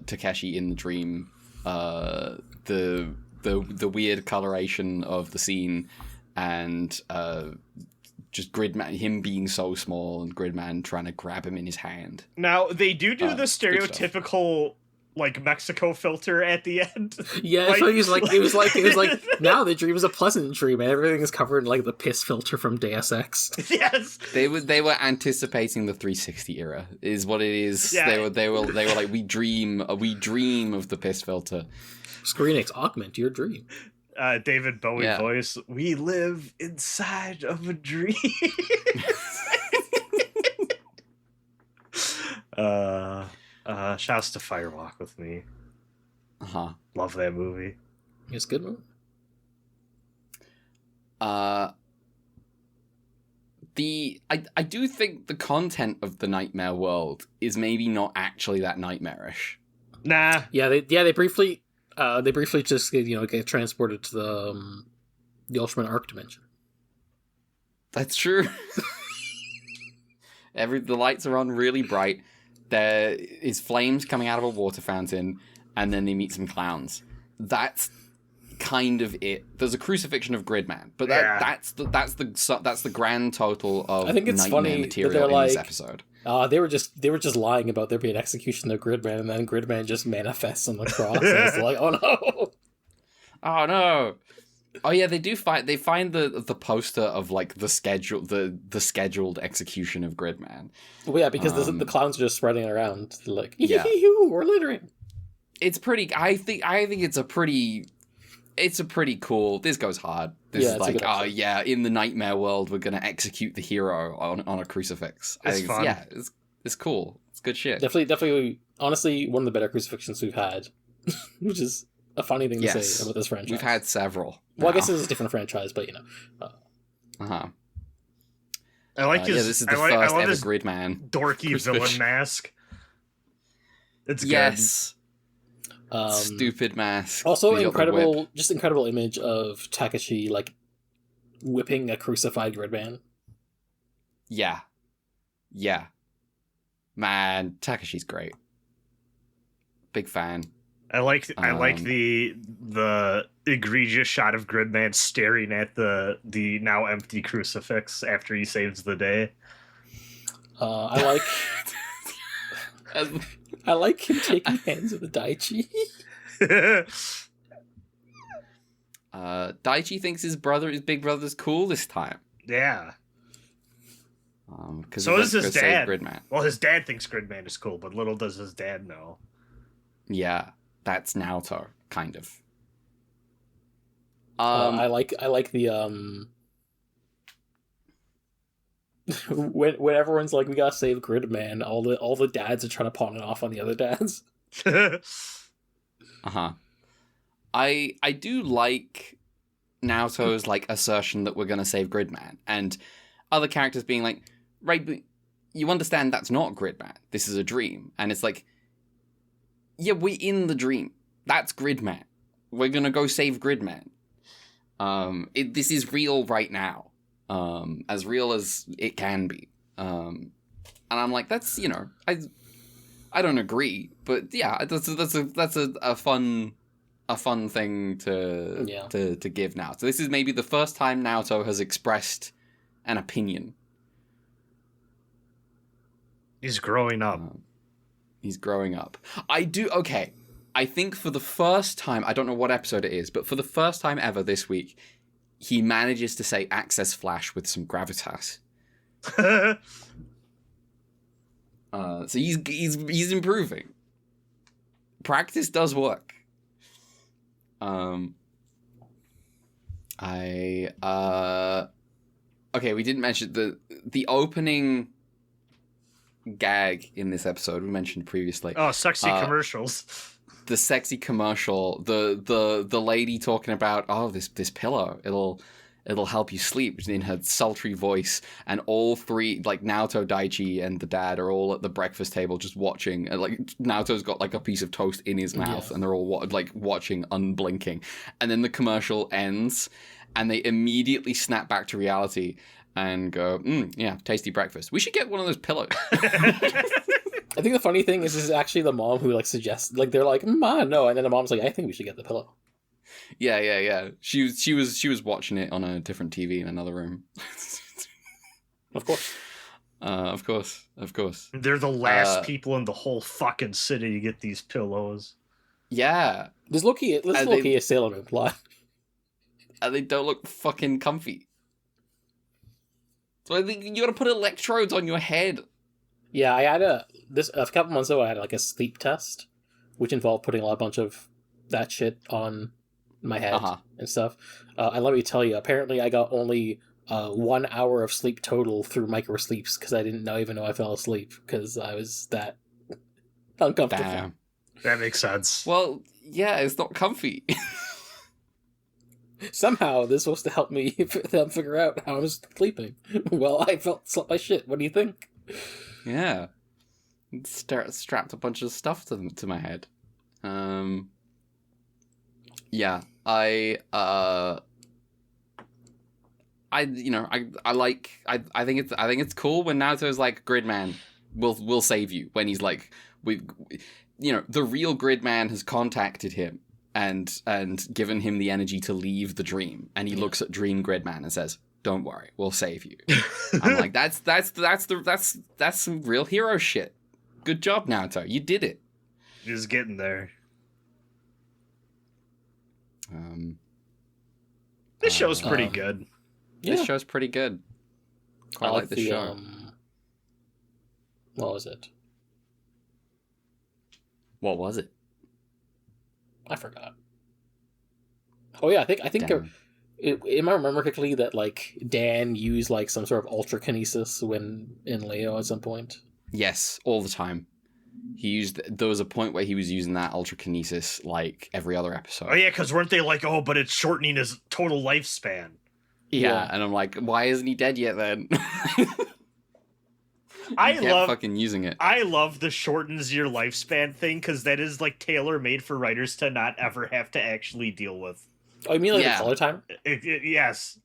Takeshi in the dream, the weird coloration of the scene, and just Gridman, him being so small and Gridman trying to grab him in his hand. Now they do the stereotypical like Mexico filter at the end. Yeah, Like- so it was like now the dream is a pleasant dream and everything is covered in like the piss filter from Deus Ex. Yes. They were anticipating the 360 era, is what it is. Yeah. They were like, we dream of the piss filter. ScreenX, augment your dream. David Bowie Yeah. voice. We live inside of a dream. Shouts to Firewalk with Me. Uh-huh. Love that movie. It's a good movie. I do think the content of the nightmare world is maybe not actually that nightmarish. Nah. Yeah, they briefly just get transported to the Ultraman Arc dimension. That's true. The lights are on really bright. There is flames coming out of a water fountain, and then they meet some clowns. That's kind of it. There's a crucifixion of Gridman, but that's the grand total of I think it's nightmare funny material that they're in this like- episode. They were just lying about there being execution of Gridman, and then Gridman just manifests on the cross, and it's like, oh no. Oh no! Oh yeah, they do find the poster of like the scheduled execution of Gridman. Well, yeah, because the clowns are just spreading around, like, Yeah. we're littering. It's pretty. I think it's a pretty cool. This goes hard. This Yeah, is it's a like, good oh episode. yeah, in the nightmare world, we're gonna execute the hero on a crucifix. It's fun. It's cool. It's good shit. Definitely, honestly, one of the better crucifixions we've had, which is a funny thing to Yes. say about this franchise. We've had several. Well, I guess it's a different franchise, but Uh-huh. I like his. This is the I first love ever his Gridman. dorky crucifixion. villain mask. It's Yes. Um, Stupid mask. Also, He's got the whip. incredible image of Takeshi like whipping a crucified Gridman. Yeah. Yeah. Man, Takeshi's great. Big fan. good. I like the egregious shot of Gridman staring at the now empty crucifix after he saves the day. I like him taking hands with the Daichi. Daichi thinks his big brother's cool this time. Yeah. Because So does his dad. Gridman. Well, his dad thinks Gridman is cool, but little does his dad know. Yeah, that's Naoto, kind of. I like the when everyone's like, we gotta save Gridman, all the dads are trying to pawn it off on the other dads. Uh-huh. I do like Naoto's like assertion that we're gonna save Gridman, and other characters being like, right, but you understand that's not Gridman. This is a dream. And it's like, yeah, we're in the dream. That's Gridman. We're gonna go save Gridman. This is real right now. As real as it can be. And I'm like, that's, I don't agree, but yeah, that's a fun thing to give now. So this is maybe the first time Naoto has expressed an opinion. He's growing up. He's growing up. I think for the first time, I don't know what episode it is, but for the first time ever this week, he manages to say Access Flash with some gravitas. So he's improving. Practice does work. Okay, we didn't mention the opening gag in this episode we mentioned previously. Oh, sexy commercials. The sexy commercial, the lady talking about, oh, this pillow, it'll help you sleep in her sultry voice, and all three, like Naoto, Daichi, and the dad are all at the breakfast table just watching, and like Naoto's got like a piece of toast in his mouth, and they're all watching unblinking, and then the commercial ends, and they immediately snap back to reality and go, yeah, tasty breakfast. We should get one of those pillows. I think the funny thing is actually the mom who like suggests, like they're like, Ma, no, and then the mom's like, I think we should get the pillow. Yeah. She was watching it on a different TV in another room. Of course. Of course. They're the last people in the whole fucking city to get these pillows. Yeah. There's Loki. Let's Loki a Sailor Moon plot. And they don't look fucking comfy. So I think you gotta put electrodes on your head. Yeah, I had a couple months ago. I had like a sleep test, which involved putting a bunch of that shit on my head and stuff. And let me tell you, apparently I got only 1 hour of sleep total through micro sleeps because I didn't even know I fell asleep because I was that uncomfortable. Damn. That makes sense. Well, yeah, it's not comfy. Somehow this was supposed to help me figure out how I was sleeping. Well, I slept like shit. What do you think? Yeah. Strapped a bunch of stuff to my head. Yeah, I think it's cool when Naoto's like, Gridman, we'll save you, when he's like, the real Gridman has contacted him and given him the energy to leave the dream, and he looks at Dream Gridman and says, "Don't worry, we'll save you." I'm like, that's some real hero shit. Good job, Naoto, you did it. Just getting there. This show's pretty good. This show's pretty good. Quite like this show. What was it? What was it? I forgot. Oh yeah, I think am I remember correctly that like Dan used like some sort of ultrakinesis when in Leo at some point? Yes, all the time. There was a point where he was using that ultrakinesis like every other episode. Oh yeah, because weren't they like, oh, but it's shortening his total lifespan? Yeah, and I'm like, why isn't he dead yet then? I love fucking using it. I love the shortens your lifespan thing because that is like tailor made for writers to not ever have to actually deal with. Oh, you mean like the color time? Yes.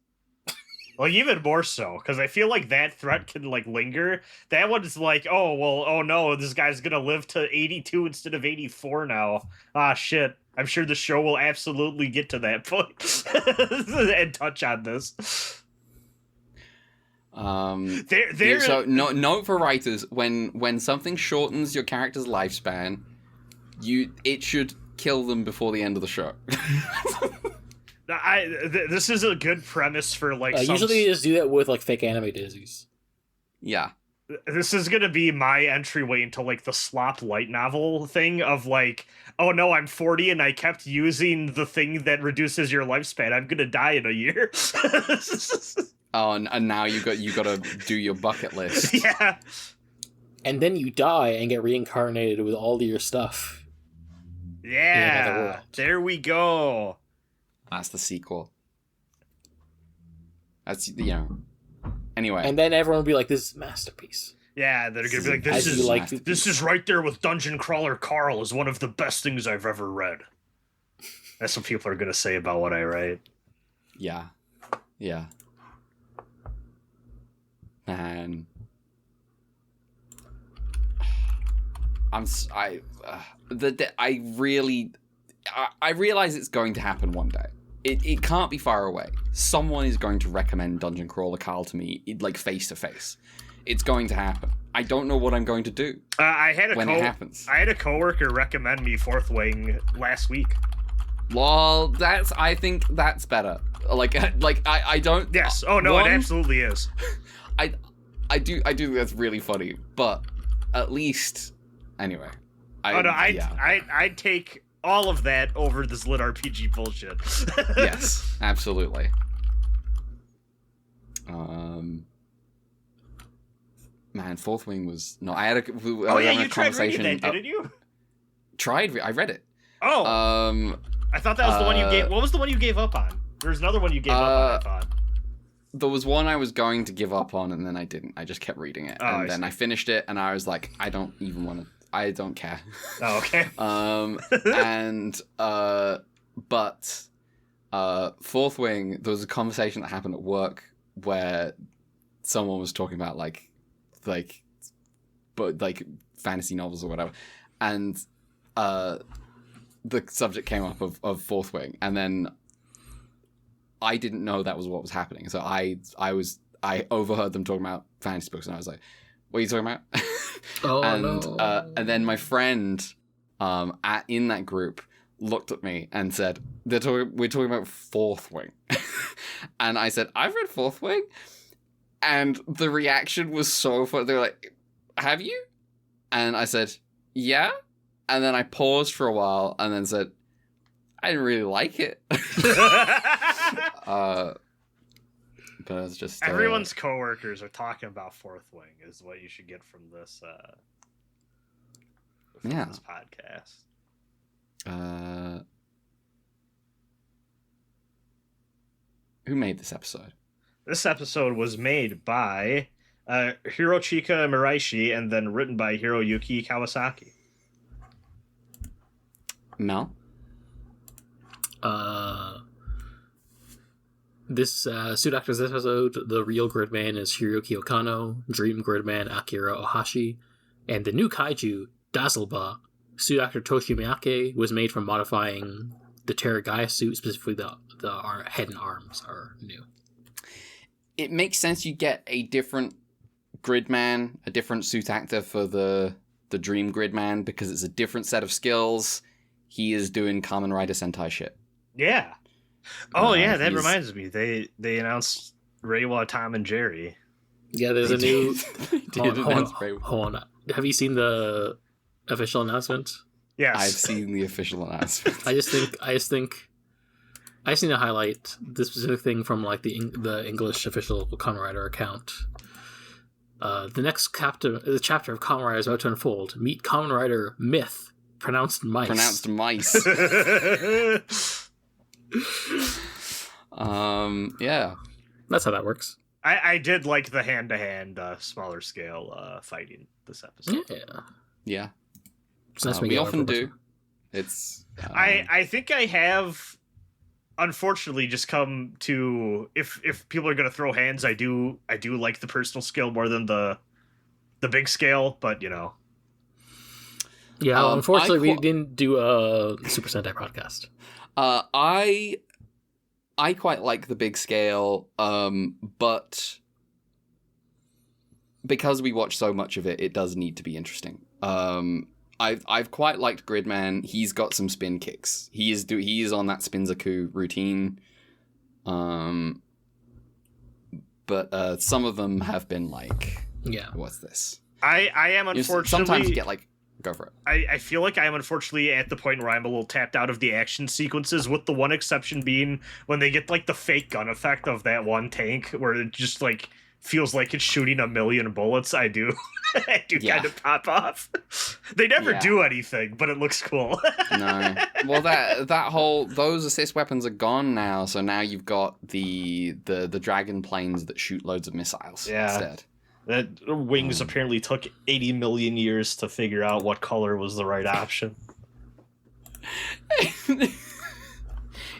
Like even more so because I feel like that threat can like linger. That one's like, oh no, this guy's gonna live to 82 instead of 84 now. Ah shit. I'm sure the show will absolutely get to that point and touch on this. So note for writers, when something shortens your character's lifespan, it should kill them before the end of the show. This is a good premise for like. Usually, you just do that with like fake anime daisies. Yeah. This is gonna be my entryway into like the slop light novel thing of like, oh no, I'm 40 and I kept using the thing that reduces your lifespan. I'm gonna die in a year. Oh, and now you got to do your bucket list. Yeah. And then you die and get reincarnated with all of your stuff. Yeah. There we go. That's the sequel. That's Anyway. And then everyone will be like, "This is a masterpiece." Yeah, they're gonna be like, "This is right there with Dungeon Crawler Carl is one of the best things I've ever read." That's what people are gonna say about what I write. Yeah. Man, I realize it's going to happen one day. It can't be far away. Someone is going to recommend Dungeon Crawler Carl to me, like face to face. It's going to happen. I don't know what I'm going to do. When it happens. I had a coworker recommend me Fourth Wing last week. Lol, I think that's better. I don't. Yes. Oh no, it absolutely is. I do think that's really funny, but at least anyway. I'd take all of that over this lit RPG bullshit. Yes, absolutely. Man, Fourth Wing was no. I had a. You tried reading that, didn't you? I read it. Oh. I thought that was the one you gave. What was the one you gave up on? There's another one you gave up on. I thought. There was one I was going to give up on, and then I didn't. I just kept reading it, and then I finished it, and I was like, I don't even want to. I don't care. Oh, okay. But Fourth Wing, there was a conversation that happened at work where someone was talking about like fantasy novels or whatever, and the subject came up of Fourth Wing, and then I didn't know that was what was happening. So I overheard them talking about fantasy books, and I was like, What are you talking about? Oh, and no. and then my friend in that group looked at me and said, we're talking about Fourth Wing. And I said, I've read Fourth Wing. And the reaction was so funny. They were like, have you? And I said, yeah. And then I paused for a while and then said, I didn't really like it. But it's just... Everyone's coworkers are talking about Fourth Wing is what you should get from this, this podcast. Who made this episode? This episode was made by Hirochika Miraishi and then written by Hiroyuki Kawasaki. Mel? This suit actors this episode, the real Gridman is Hiroki Okano, Dream Gridman Akira Ohashi, and the new kaiju, Dazzleba, suit actor Toshi Miyake, was made from modifying the Terragaia suit, specifically the head and arms are new. It makes sense you get a different Gridman, a different suit actor for the Dream Gridman, because it's a different set of skills. He is doing Kamen Rider Sentai shit. Yeah. Oh, yeah, that reminds me. They announced Reiwa, Tom, and Jerry. Yeah, there's a new... Hold on. Have you seen the official announcement? Yes. I've seen the official announcement. I just need to highlight this specific thing from like the English official Kamen Rider account. The next chapter of Kamen Rider is about to unfold. Meet Kamen Rider Myth, pronounced mice. Yeah. That's how that works. I did like the hand-to-hand, smaller scale fighting this episode. Yeah. It's nice we often do. It's... I think I have, unfortunately, just come to... If people are going to throw hands, I do like the personal scale more than the big scale, but, you know... Yeah, unfortunately, we didn't do a Super Sentai podcast. I quite like the big scale, but because we watch so much of it, it does need to be interesting. I've quite liked Gridman. He's got some spin kicks. He is on that Spinzaku routine. But some of them have been like, what's this? I am unfortunately... Sometimes you get like, go for it. I feel like I am unfortunately at the point where I'm a little tapped out of the action sequences, with the one exception being when they get like the fake gun effect of that one tank where it just like feels like it's shooting a million bullets. I do kind of pop off. They never do anything, but it looks cool. No. Well, those assist weapons are gone now, so now you've got the dragon planes that shoot loads of missiles instead. That wings apparently took 80 million years to figure out what color was the right option.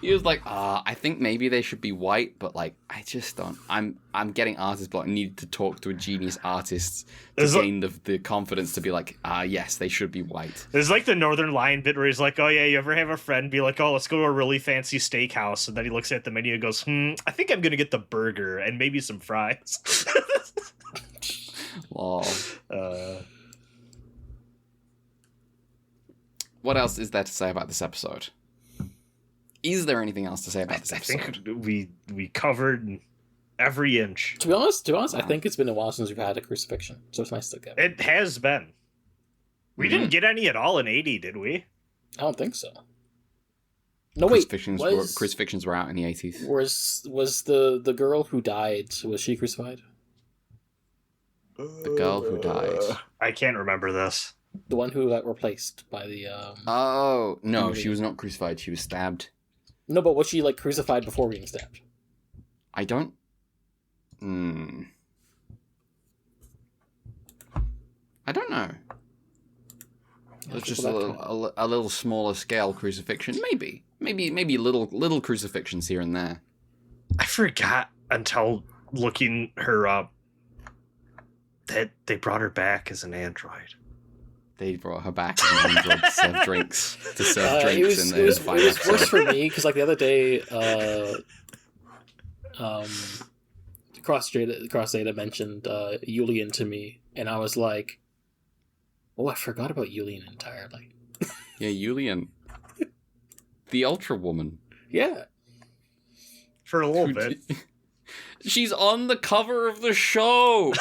He was like, I think maybe they should be white, but like, I just don't. I'm getting artist block. I need to talk to a genius artist to gain the confidence to be like, yes, they should be white. There's like the Northern Lion bit where he's like, oh yeah, you ever have a friend be like, oh, let's go to a really fancy steakhouse, and then he looks at the menu and goes, I think I'm gonna get the burger and maybe some fries. Lol. What else is there to say about this episode? Is there anything else to say about this episode? I think we covered every inch. To be honest, I think it's been a while since we've had a crucifixion, so it's nice to get it. Has been. We didn't get any at all in 80, did we? I don't think so. No, wait. Crucifixions were out in the 80s. Was the girl who died, was she crucified? The girl who died. I can't remember this. The one who got replaced by the... Oh, no, she was not crucified. She was stabbed. No, but was she, like, crucified before being stabbed? I don't... I don't know. It's just a little smaller scale crucifixion. Maybe little crucifixions here and there. I forgot until looking her up that they brought her back as an android. They brought her back as an android to serve drinks. It was worse for me, because like the other day, Cross Data mentioned Yulian to me, and I was like, oh, I forgot about Yulian entirely. Yeah, Yulian. The Ultra Woman. Yeah. For a little bit. She's on the cover of the show!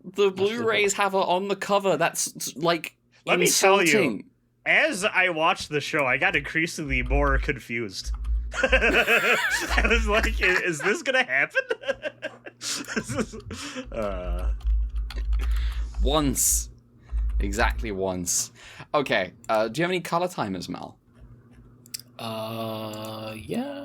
The Blu-rays have her on the cover. That's, like, Let insulting. me tell you, as I watched the show, I got increasingly more confused. I was like, is this gonna happen? Once. Exactly once. Okay, do you have any color timers, Mel? Yeah.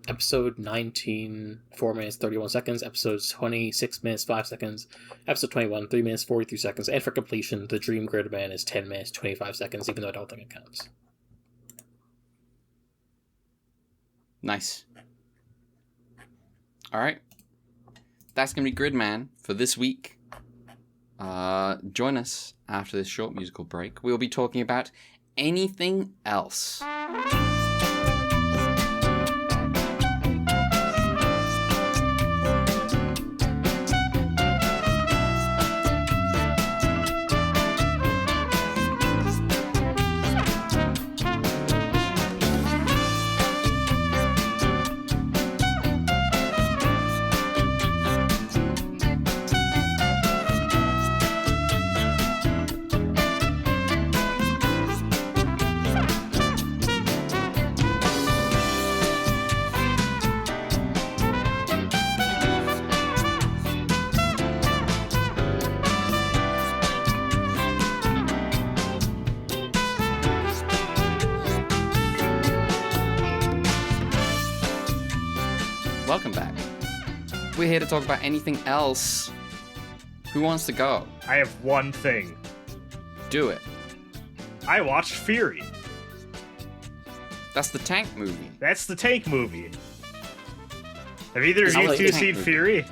Episode 19, 4 minutes, 31 seconds. Episode 20, 6 minutes, 5 seconds. Episode 21, 3 minutes, 43 seconds. And for completion, the Dream Gridman is 10 minutes, 25 seconds, even though I don't think it counts. Nice. Alright. That's going to be Gridman for this week. Join us after this short musical break. We'll be talking about anything else. Welcome back. We're here to talk about anything else. Who wants to go? I have one thing. Do it. I watched Fury. That's the tank movie. That's the tank movie. Have either of It's you like two a tank seen movie. Fury?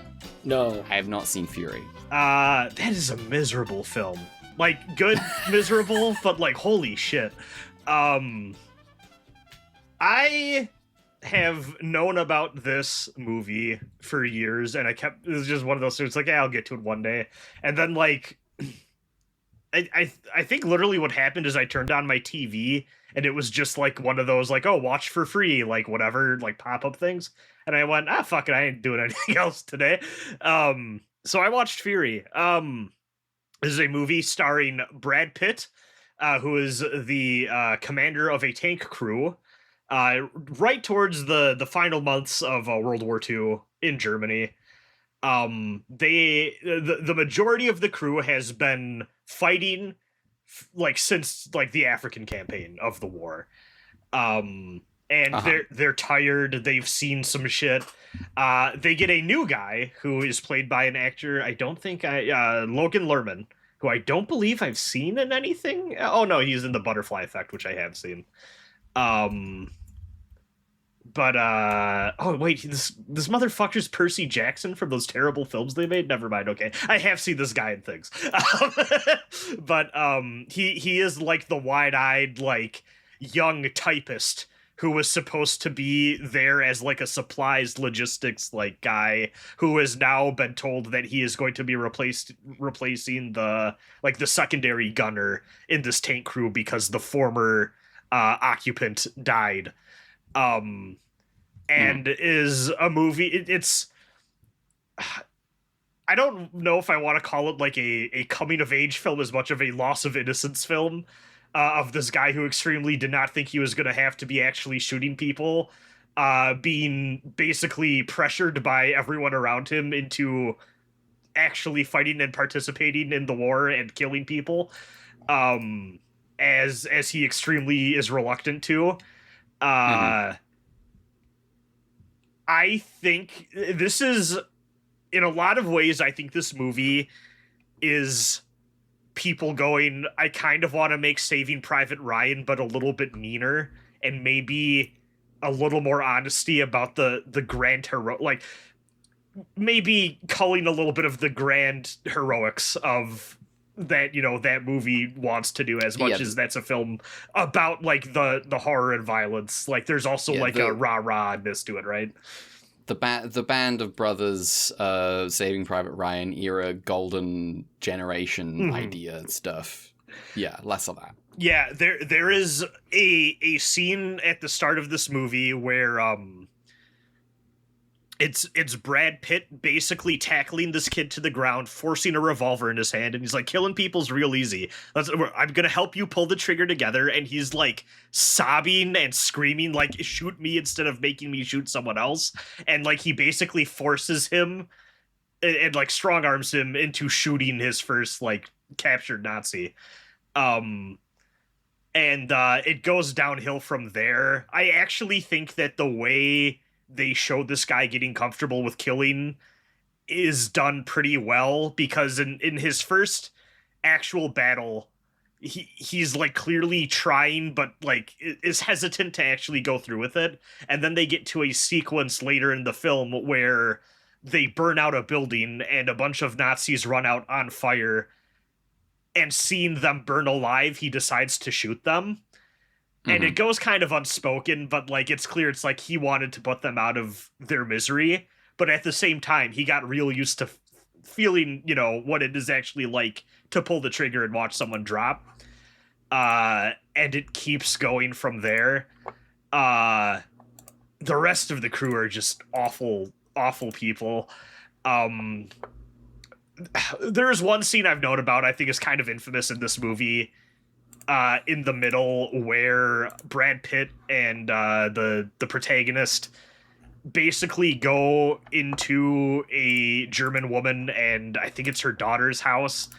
No. I have not seen Fury. That is a miserable film. Like, good miserable, but like, holy shit. I have known about this movie for years, and it was just one of those things, like, yeah, I'll get to it one day. And then, like, I think literally what happened is I turned on my TV, and it was just, like, one of those, like, oh, watch for free, like, whatever, like, pop-up things. And I went, fuck it, I ain't doing anything else today. So I watched Fury. This is a movie starring Brad Pitt, who is the commander of a tank crew, right towards the final months of World War II in Germany. The majority of the crew has been fighting like since like the African campaign of the war. And they're tired. They've seen some shit. They get a new guy who is played by an actor. I don't think Logan Lerman, who I don't believe I've seen in anything. Oh no, he's in The Butterfly Effect, which I have seen. But oh wait, this motherfucker's Percy Jackson from those terrible films they made. Never mind. Okay, I have seen this guy in things. But he is like the wide-eyed, like, young typist who was supposed to be there as like a supplies logistics like guy, who has now been told that he is going to be replacing the secondary gunner in this tank crew because the former occupant died. And is a movie. It's I don't know if I want to call it like a coming of age film as much of a loss of innocence film. Of this guy who extremely did not think he was going to have to be actually shooting people, being basically pressured by everyone around him into actually fighting and participating in the war and killing people, as he extremely is reluctant to. I think this is, in a lot of ways, I think this movie is people going, I kind of want to make Saving Private Ryan, but a little bit meaner, and maybe a little more honesty about the grand like maybe culling a little bit of the grand heroics of that, you know, that movie wants to do, as much as that's a film about like the horror and violence. Like there's also like a rah-rahness to it, right? The band of brothers, Saving Private Ryan era, golden generation idea stuff. Yeah, less of that. Yeah, there is a scene at the start of this movie where it's Brad Pitt basically tackling this kid to the ground, forcing a revolver in his hand, and he's like, killing people's real easy. I'm gonna help you pull the trigger together, and he's like sobbing and screaming like, shoot me instead of making me shoot someone else. And like he basically forces him and like strong arms him into shooting his first like captured Nazi. And it goes downhill from there. I actually think that the way they showed this guy getting comfortable with killing is done pretty well, because in his first actual battle, he's like clearly trying, but like is hesitant to actually go through with it. And then they get to a sequence later in the film where they burn out a building and a bunch of Nazis run out on fire, and seeing them burn alive, he decides to shoot them. And it goes kind of unspoken, but like it's clear it's like he wanted to put them out of their misery. But at the same time, he got real used to feeling, you know, what it is actually like to pull the trigger and watch someone drop. And it keeps going from there. The rest of the crew are just awful, awful people. There's one scene I've known about, I think is kind of infamous in this movie. In the middle, where Brad Pitt and the protagonist basically go into a German woman, and I think it's her daughter's house,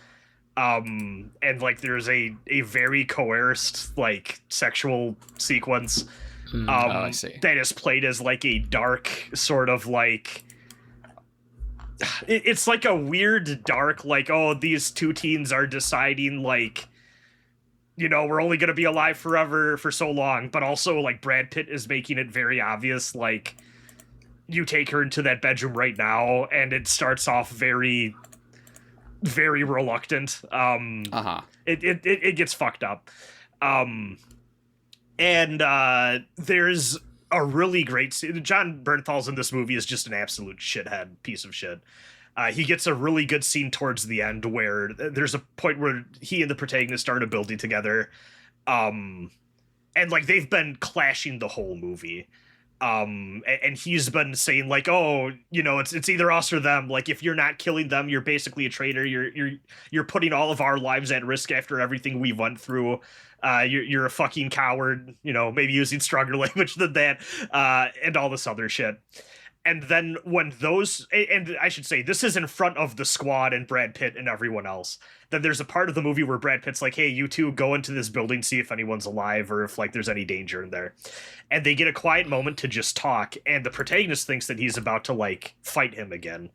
and like there's a very coerced like sexual sequence I see. that is played as like a dark sort of like, it's like a weird dark like, oh, these two teens are deciding like, you know, we're only going to be alive forever for so long. But also, like, Brad Pitt is making it very obvious, like, you take her into that bedroom right now, and it starts off very, very reluctant. It gets fucked up. And there's a really great scene. John Bernthal's in this movie is just an absolute shithead piece of shit. He gets a really good scene towards the end where there's a point where he and the protagonist are in a building together. And like they've been clashing the whole movie. And he's been saying like, oh, you know, it's either us or them. Like, if you're not killing them, you're basically a traitor. You're putting all of our lives at risk after everything we went through. You're a fucking coward, you know, maybe using stronger language than that, and all this other shit. And then when those, and I should say, this is in front of the squad and Brad Pitt and everyone else. Then there's a part of the movie where Brad Pitt's like, hey, you two go into this building, see if anyone's alive or if like there's any danger in there. And they get a quiet moment to just talk. And the protagonist thinks that he's about to like fight him again.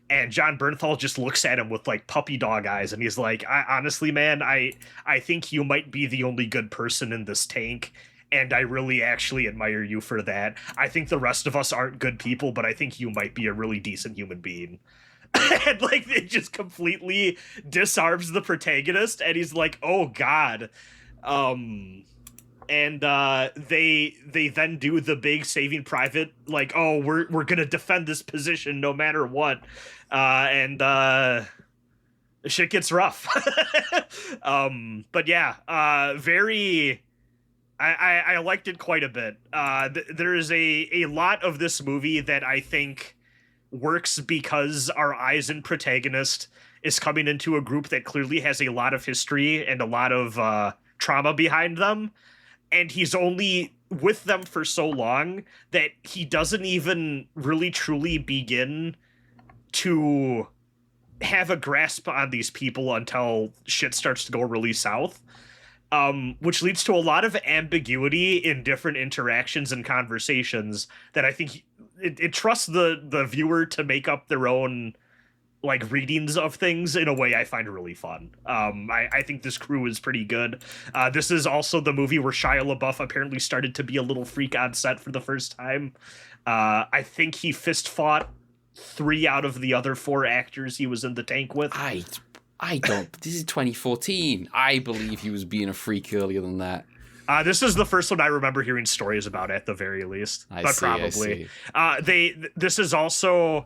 And John Bernthal just looks at him with like puppy dog eyes. And he's like, honestly, man, I think you might be the only good person in this tank. And I really actually admire you for that. I think the rest of us aren't good people, but I think you might be a really decent human being. And like it just completely disarms the protagonist, and he's like, oh god. And they then do the big Saving Private, like, oh, we're gonna defend this position no matter what. And shit gets rough. But yeah, very I liked it quite a bit. There is a lot of this movie that I think works because our Eisen protagonist is coming into a group that clearly has a lot of history and a lot of trauma behind them. And he's only with them for so long that he doesn't even really truly begin to have a grasp on these people until shit starts to go really south. Which leads to a lot of ambiguity in different interactions and conversations that I think it trusts the viewer to make up their own like readings of things in a way I find really fun. I think this crew is pretty good. This is also the movie where Shia LaBeouf apparently started to be a little freak on set for the first time. I think he fist fought 3 out of the other 4 actors he was in the tank with. I don't. This is 2014. I believe he was being a freak earlier than that. This is the first one I remember hearing stories about, at the very least. I see. This is also.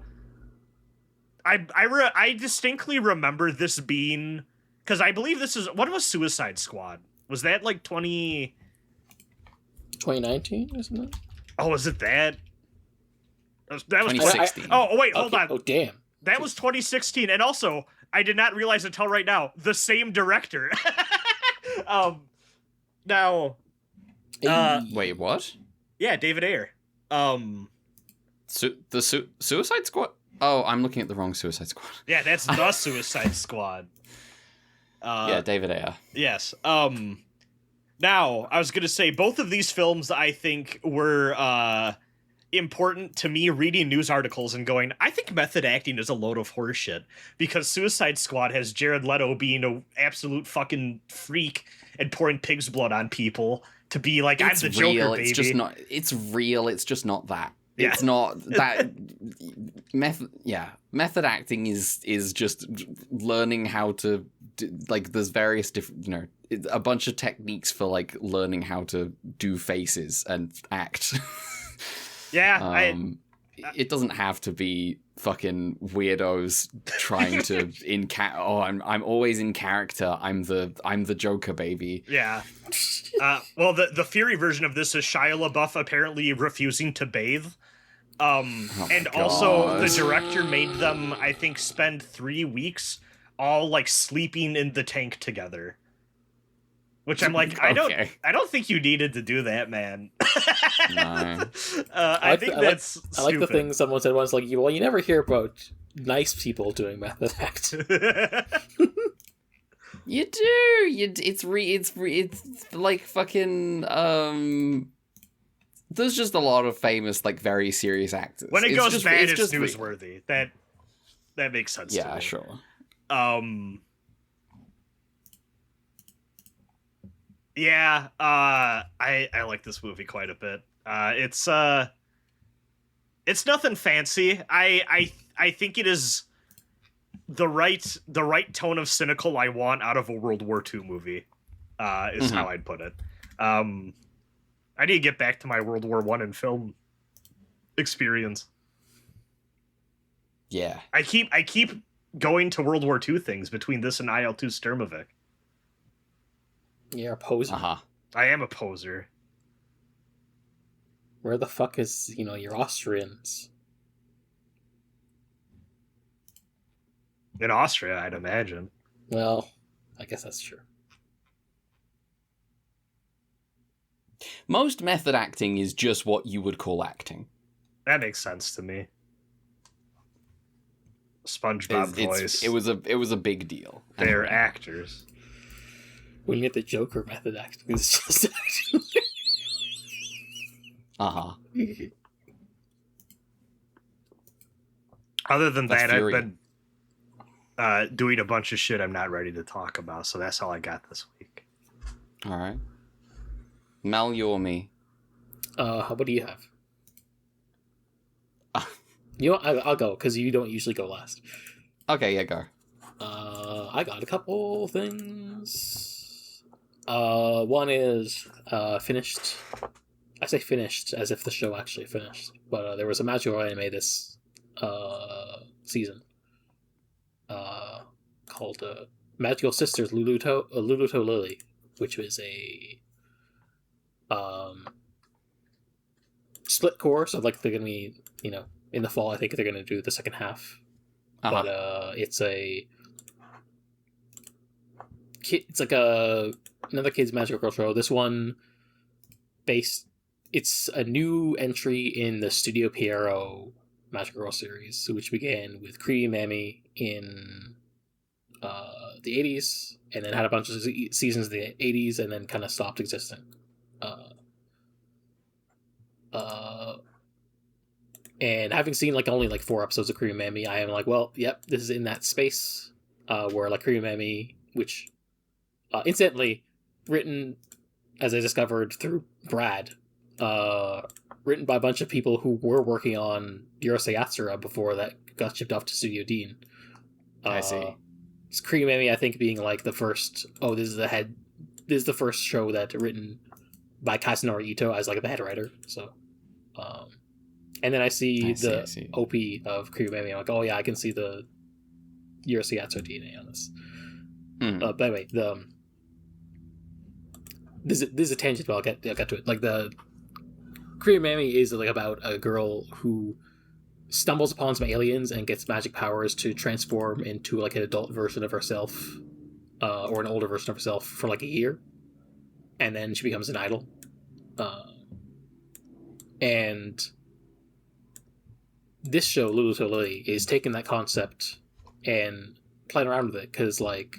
I distinctly remember this being, because I believe this is, what was Suicide Squad? Was that like 2019, isn't it? Oh, was it that? That was 2016. Oh, wait, hold on. Oh, damn. That was 2016, and also I did not realize until right now the same director. Now, wait, what? yeah, David Ayer. Suicide Squad? Oh, I'm looking at the wrong Suicide Squad. Yeah, that's the Suicide Squad. Yeah, David Ayer. Yes. Now, I was gonna say both of these films I think were important to me reading news articles and going, I think method acting is a load of horseshit, because Suicide Squad has Jared Leto being an absolute fucking freak and pouring pig's blood on people to be like, I'm the Joker, baby. It's just not. It's real. It's just not that. Yeah. It's not that. Method acting is just learning how to like. There's various different, a bunch of techniques for like learning how to do faces and act. Yeah, it doesn't have to be fucking weirdos trying to I'm always in character. I'm the Joker, baby. Yeah. Well, the Fury version of this is Shia LaBeouf apparently refusing to bathe. And also the director made them, I think, spend 3 weeks all like sleeping in the tank together. Which I'm like, I don't think you needed to do that, man. No. I think that's stupid. I like the thing someone said once, like, well, you never hear about nice people doing method acting. You do. It's like fucking. There's just a lot of famous, like, very serious actors. When it goes bad, it's just newsworthy. That makes sense. Yeah, to me. sure. Yeah, I like this movie quite a bit. It's nothing fancy. I think it is the right tone of cynical I want out of a World War II movie. Is how I'd put it. I need to get back to my World War I in film experience. Yeah, I keep going to World War II things between this and IL-2 Sturmovik. You're a poser. I am a poser. Where the fuck is, your Austrians? In Austria, I'd imagine. Well, I guess that's true. most method acting is just what you would call acting. That makes sense to me. SpongeBob voice. It was a big deal. They're actors. When you get the Joker method acting, it's just acting. Other than That's that, Fury. I've been doing a bunch of shit I'm not ready to talk about, so that's all I got this week. All right. Mel, you or me? What do you have? You know what? I'll go, because you don't usually go last. Okay, yeah, go. I got a couple things. One is finished. I say finished as if the show actually finished, but there was a magical anime this season called Magical Sisters LuluttoLilly, which was a split course. Of like they're gonna be, in the fall. I think they're gonna do the second half. But it's like another kid's magical girl show. This one it's a new entry in the Studio Pierrot Magical Girl series, which began with Creepy Mammy in the 80s, and then had a bunch of seasons in the 80s, and then kind of stopped existing. And having seen only 4 episodes of Creepy Mammy, I am like, well, yep, this is in that space where Creepy Mammy, which incidentally written, as I discovered through Brad, written by a bunch of people who were working on Urusei Yatsura before that got shipped off to Studio Dean. I see. Creamamy, I think, being like the first. Oh, this is the first show that written by Kazunori Ito as like the head writer. So, and then I see the OP of Creamamy. I'm like, oh yeah, I can see the Yurosuyatsu DNA on this. By the way, this is a tangent, but I'll get to it. Like the Creamamy is like about a girl who stumbles upon some aliens and gets magic powers to transform into like an adult version of herself, or an older version of herself for like a year, and then she becomes an idol. And this show, LuluttoLilly, is taking that concept and playing around with it, because like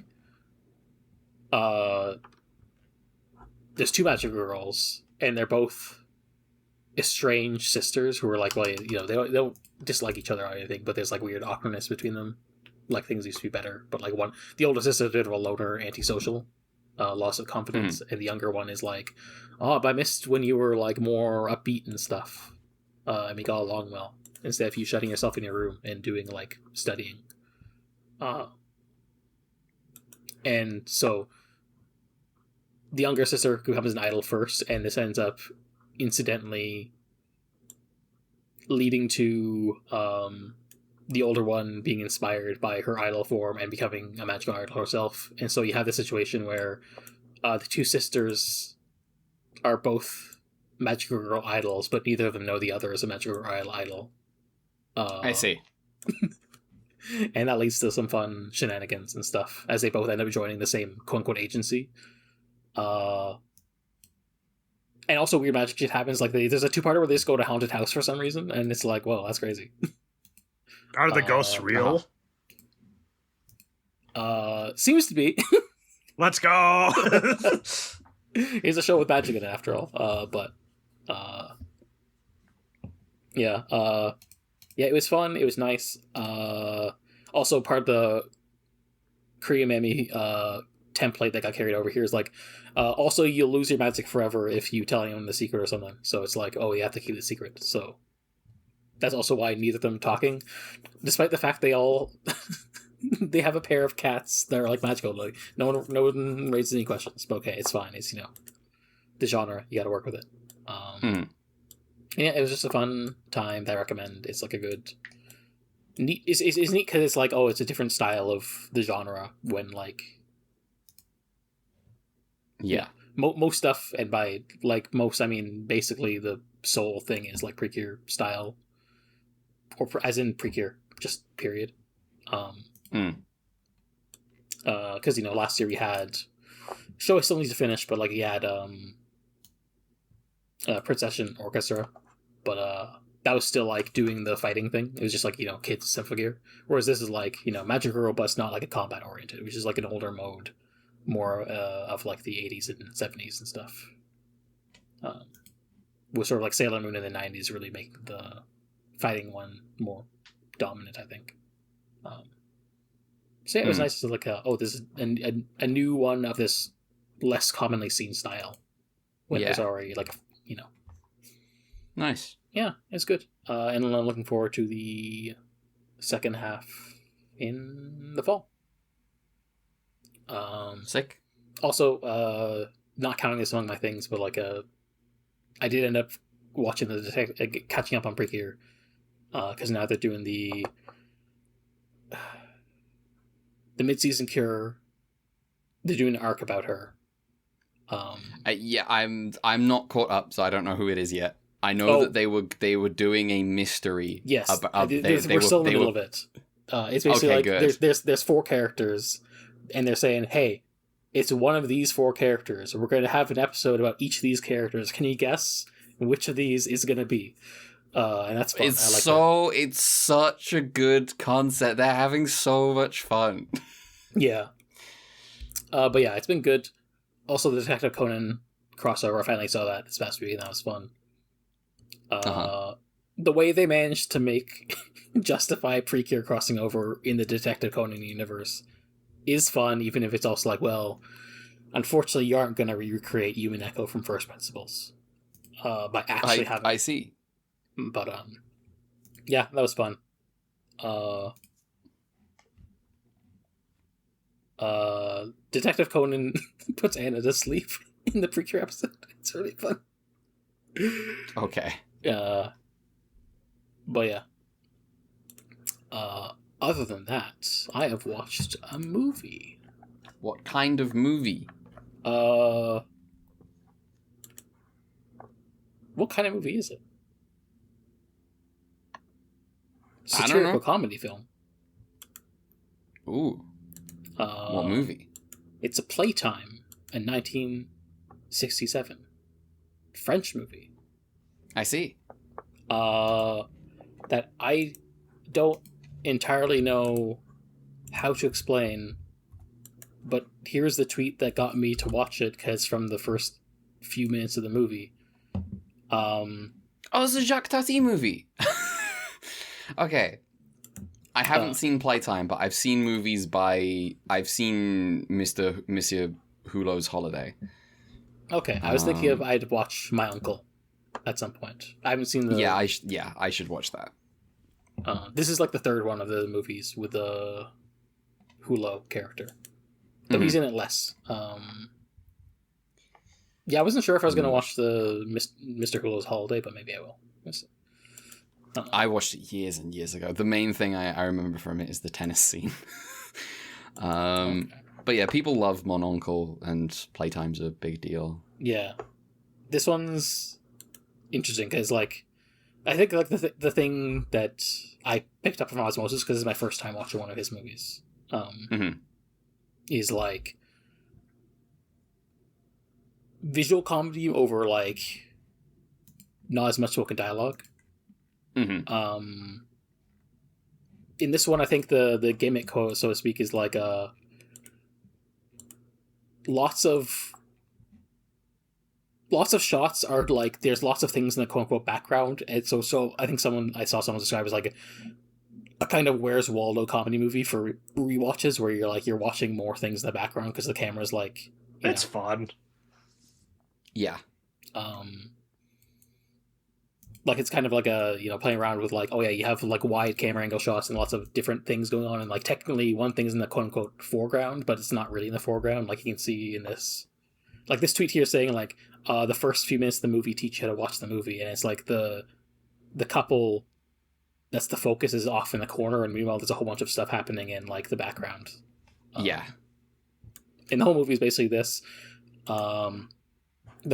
there's two magic girls, and they're both estranged sisters who are like, well, you know, they don't dislike each other or anything, but there's like weird awkwardness between them. Like things used to be better, but like the older sister is a bit of a loner, antisocial, loss of confidence, and the younger one is like, oh, but I missed when you were like more upbeat and stuff, and we got along well, instead of you shutting yourself in your room and doing like studying. And so the younger sister becomes an idol first, and this ends up incidentally leading to the older one being inspired by her idol form and becoming a magical idol herself. And so you have this situation where the two sisters are both magical girl idols, but neither of them know the other is a magical girl idol. I see. And that leads to some fun shenanigans and stuff, as they both end up joining the same quote-unquote agency. And also weird magic shit happens. Like there's a two-parter where they just go to a haunted house for some reason, and it's like, whoa, that's crazy. Are the ghosts real? Seems to be. Let's go! It's a show with magic in it, after all. Yeah, it was fun. It was nice. Also, part of the Creamamy template that got carried over here is like, also you'll lose your magic forever if you tell anyone the secret or something. So it's like, oh, you have to keep the secret. So that's also why neither of them talking, despite the fact they all they have a pair of cats that are like magical. Like no one raises any questions. But okay, it's fine. It's, you know, the genre. You got to work with it. Yeah, it was just a fun time that I recommend. It's like a good neat. It's neat because it's like, oh, it's a different style of the genre when like. Yeah. Most stuff, and by like most, I mean basically the soul thing is like Precure style, or as in Precure, just period. Because you know, last year we had show I still need to finish, but like we had Procession Orchestra, but that was still like doing the fighting thing. It was just like, you know, kids simple gear. Whereas this is like, you know, Magic Girl, but it's not like a combat oriented, which is like an older mode. More of like the 80s and 70s and stuff. With sort of like Sailor Moon in the 90s really making the fighting one more dominant, I think. So yeah, it was nice to like, this is a new one of this less commonly seen style. When there's already like, you know. Nice. Yeah, it's good. And I'm looking forward to the second half in the fall. Sick. Also, not counting this among my things, but like I did end up watching catching up on Precure, because now they're doing the mid-season cure. They're doing an arc about her. Yeah, I'm not caught up, so I don't know who it is yet. I know that they were doing a mystery. Yes, we're still in the middle of it. It's basically like there's 4 characters. And they're saying, hey, it's one of these 4 characters. We're going to have an episode about each of these characters. Can you guess which of these is going to be? And that's fun. It's such a good concept. They're having so much fun. Yeah. But yeah, it's been good. Also, the Detective Conan crossover, I finally saw that this past week, and that was fun. The way they managed to make justify Precure crossing over in the Detective Conan universe is fun, even if it's also like, well, unfortunately you aren't going to recreate Human Echo from First Principles by actually having... I see. But, yeah, that was fun. Detective Conan puts Anna to sleep in the Precure episode. It's really fun. Okay. But yeah. Other than that, I have watched a movie. What kind of movie? What kind of movie is it? Satirical comedy film. Ooh. What movie? It's a Playtime, a 1967 French movie. I see. That I don't entirely know how to explain, but here's the tweet that got me to watch it, because from the first few minutes of the movie. Oh, it's a Jacques Tati movie. Okay. I haven't seen Playtime, but I've seen movies I've seen Monsieur Hulot's Holiday. Okay, I was thinking I'd watch My Uncle at some point. I haven't seen the... Yeah, I should watch that. This is like the third one of the movies with the Hulot character. Though he's in it less. Yeah, I wasn't sure if I was going to watch the Mr. Hulot's Holiday, but maybe I will. I watched it years and years ago. The main thing I remember from it is the tennis scene. Okay. But yeah, people love Mon Oncle, and Playtime's a big deal. Yeah. This one's interesting, because, like, I think, like, the thing that I picked up from osmosis, because it's my first time watching one of his movies, is, like, visual comedy over, like, not as much spoken dialogue. In this one, I think the gimmick, so to speak, is like lots of shots are like there's lots of things in the quote unquote background, and so I think I saw someone describe it as like a kind of Where's Waldo comedy movie for rewatches, where you're watching more things in the background because the camera's like it's fun. Yeah. Like, it's kind of like playing around with, like, oh yeah, you have, like, wide camera angle shots and lots of different things going on, and, like, technically one thing's in the quote-unquote foreground, but it's not really in the foreground, like you can see in this. Like, this tweet here saying, like, the first few minutes of the movie teach you how to watch the movie, and it's, like, the couple that's the focus is off in the corner, and meanwhile there's a whole bunch of stuff happening in, like, the background. Yeah. And the whole movie is basically this. The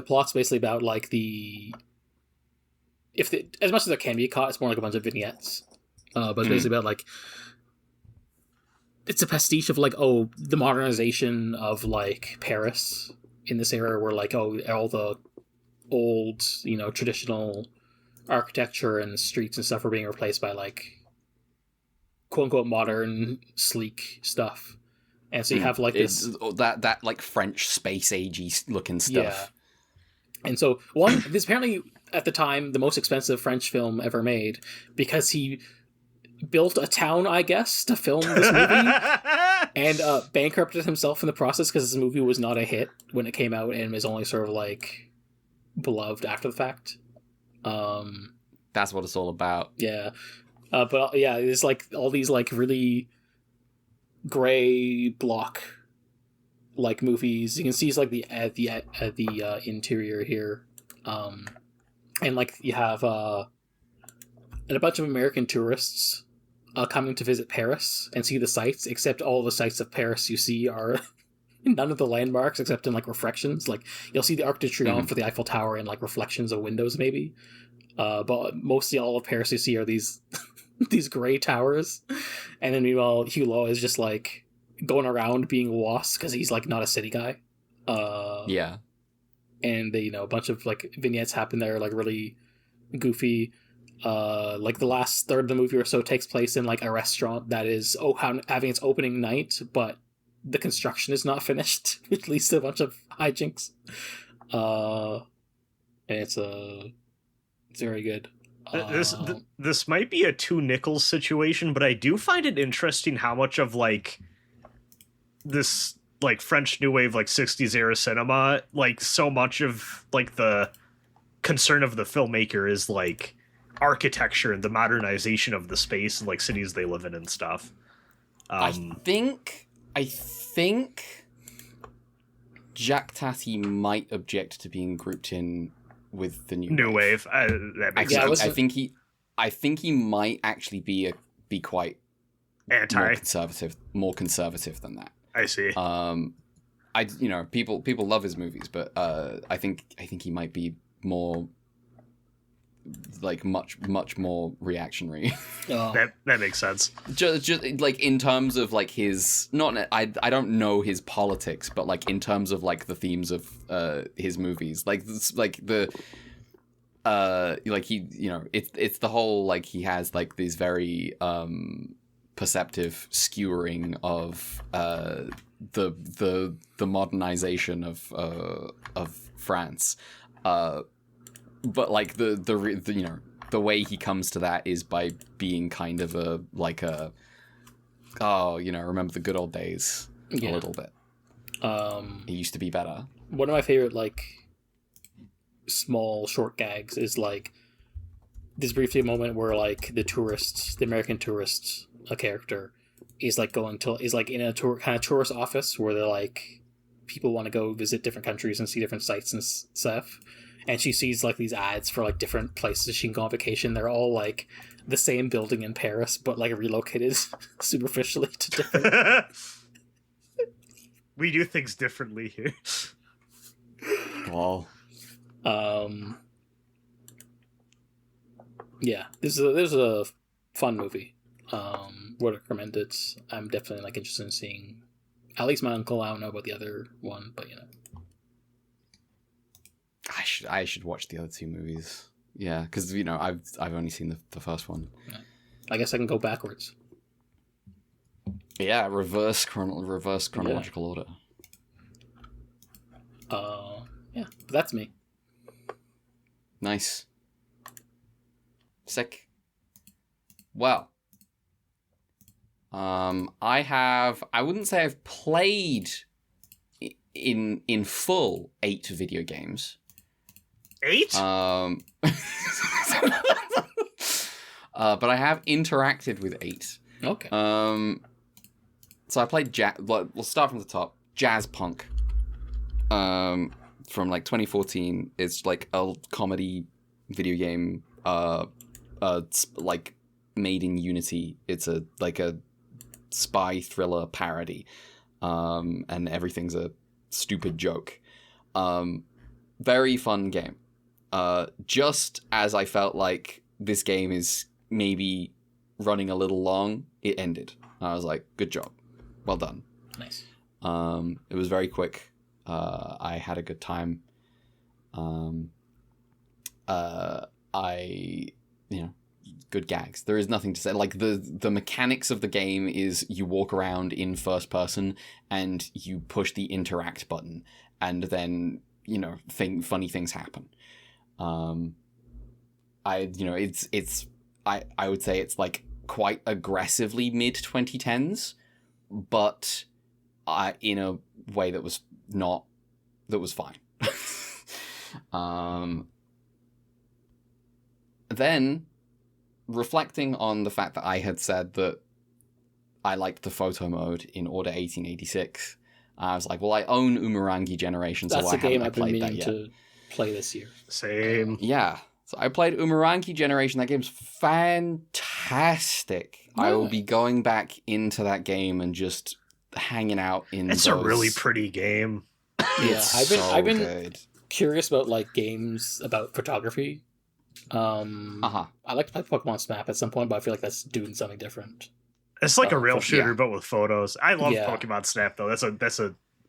plot's basically about, like, as much as there can be caught, it's more like a bunch of vignettes. But it's basically about, like, it's a pastiche of, like, the modernization of, like, Paris in this era, where, like, all the old, traditional architecture and streets and stuff are being replaced by, like, quote-unquote modern, sleek stuff. And so you have, like, this... That like, French space-agey looking stuff. Yeah. And so, this apparently, at the time, the most expensive French film ever made, because he built a town, I guess, to film this movie, and bankrupted himself in the process, because this movie was not a hit when it came out, and was only sort of, like, beloved after the fact. That's what it's all about. Yeah. But, yeah, there's, like, all these, like, really gray block like movies. You can see it's like the interior here, and like you have and a bunch of American tourists coming to visit Paris and see the sights, except all the sights of Paris you see are none of the landmarks except in like reflections. Like you'll see the Arc de Triomphe for the Eiffel Tower in like reflections of windows maybe, but mostly all of Paris you see are these these gray towers, and then meanwhile Hulot is just like going around being lost because he's like not a city guy. Yeah. And they, a bunch of like vignettes happen there, like really goofy. Like the last third of the movie or so takes place in like a restaurant that is having its opening night, but the construction is not finished, which leads to a bunch of hijinks. And it's very good. This might be a two nickels situation, but I do find it interesting how much of like this like French new wave, like 60s era cinema, like so much of like the concern of the filmmaker is like architecture and the modernization of the space and like cities they live in and stuff. I think I think Jack Tatty might object to being grouped in with the new wave. That makes Yeah, sense. I think he might actually be quite Anti. more conservative than that. I see. People love his movies, but I think he might be more like much more reactionary. Oh. That makes sense. just like in terms of like his I don't know his politics, but like in terms of like the themes of his movies, like the like he, you know, it's the whole like he has like these very perceptive skewering of the modernization of France, but like the you know, the way he comes to that is by being kind of remember the good old days a little bit. It used to be better. One of my favorite like small short gags is like this briefly moment where like the American tourist, a character, is like in a tourist office where they're like people want to go visit different countries and see different sites and stuff, and she sees like these ads for like different places she can go on vacation. They're all like the same building in Paris but like relocated superficially to different. We do things differently here. Well, yeah, this is a fun movie. Would recommend it. I'm definitely like interested in seeing at least my uncle. I don't know about the other one, but you know, I should watch the other two movies. Yeah, because you know I've only seen the first one. yeah. I guess I can go backwards. Yeah, reverse chronological order. Yeah, but that's me. Nice. Sick. Well, I wouldn't say I've played in full 8 video games. 8? But I have interacted with 8. Okay. So I played we'll start from the top. Jazzpunk. From like 2014. It's like a comedy video game. Like made in Unity. It's a spy thriller parody. And everything's a stupid joke. Very fun game. Just as I felt like this game is maybe running a little long, it ended. I was like, good job. Well done. Nice. It was very quick. I had a good time. Good gags. There is nothing to say. Like the mechanics of the game is you walk around in first person and you push the interact button, and then funny things happen. I would say it's like quite aggressively mid 2010s, but in a way that was fine. Then, reflecting on the fact that I had said that I liked the photo mode in Order 1886, I was like, well, I own Umurangi Generation, That's so a game I've been played that meaning yet. to play this year. Same. Yeah. So I played Umurangi Generation. That game's fantastic. Nice. I will be going back into that game and just hanging out in It's a really pretty game. Yeah, I've been good. curious about like games about photography. I like to play Pokemon Snap at some point, but I feel like that's doing something different. It's like a real yeah. shooter, but with photos. I love Yeah. Pokemon Snap though.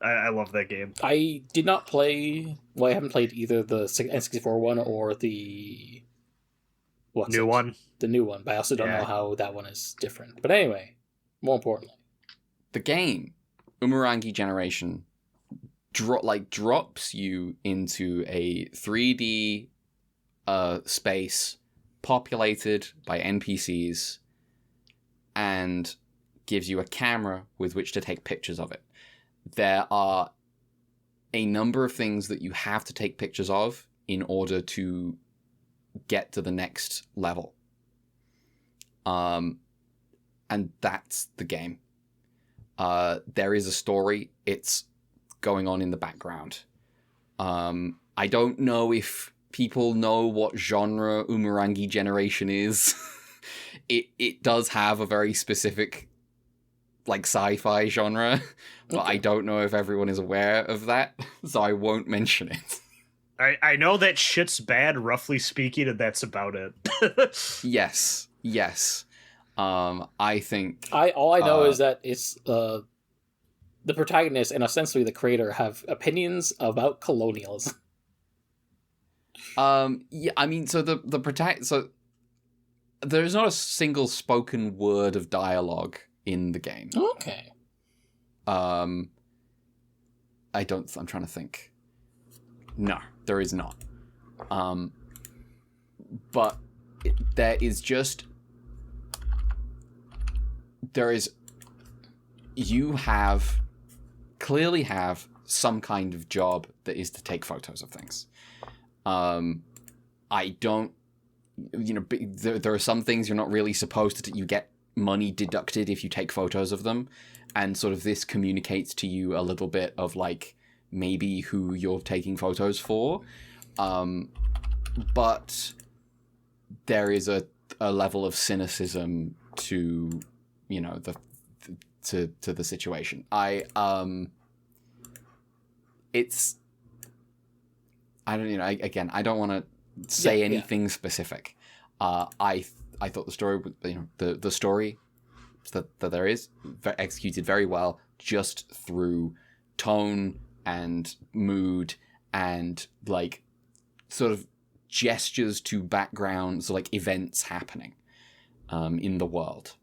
I love that game. I did not play. Well, I haven't played either the N64 one or the New one. The new one, but I also don't Yeah. know how that one is different. But anyway, more importantly, The game, Umurangi Generation, drops you into a 3D space populated by NPCs and gives you a camera with which to take pictures of it. There are a number of things that you have to take pictures of in order to get to the next level. And that's the game. There is a story. It's going on in the background. I don't know if people know what genre Umurangi Generation is. It does have a very specific, like, sci-fi genre, but I don't know if everyone is aware of that, so I won't mention it. I know that shit's bad, roughly speaking, and that's about it. Yes. I think... All I know is that it's the protagonist and essentially the creator have opinions about colonialism. Yeah, I mean, so so there's not a single spoken word of dialogue in the game. Okay. I'm trying to think. No, there is not. But you clearly have some kind of job that is to take photos of things. I don't, there are some things you're not really supposed to. You get money deducted if you take photos of them, and sort of this communicates to you a little bit of like maybe who you're taking photos for. But there is a level of cynicism to, to the situation. I don't want to say anything specific. I thought the story, the story that there is executed very well, just through tone and mood and like sort of gestures to backgrounds, so like events happening in the world.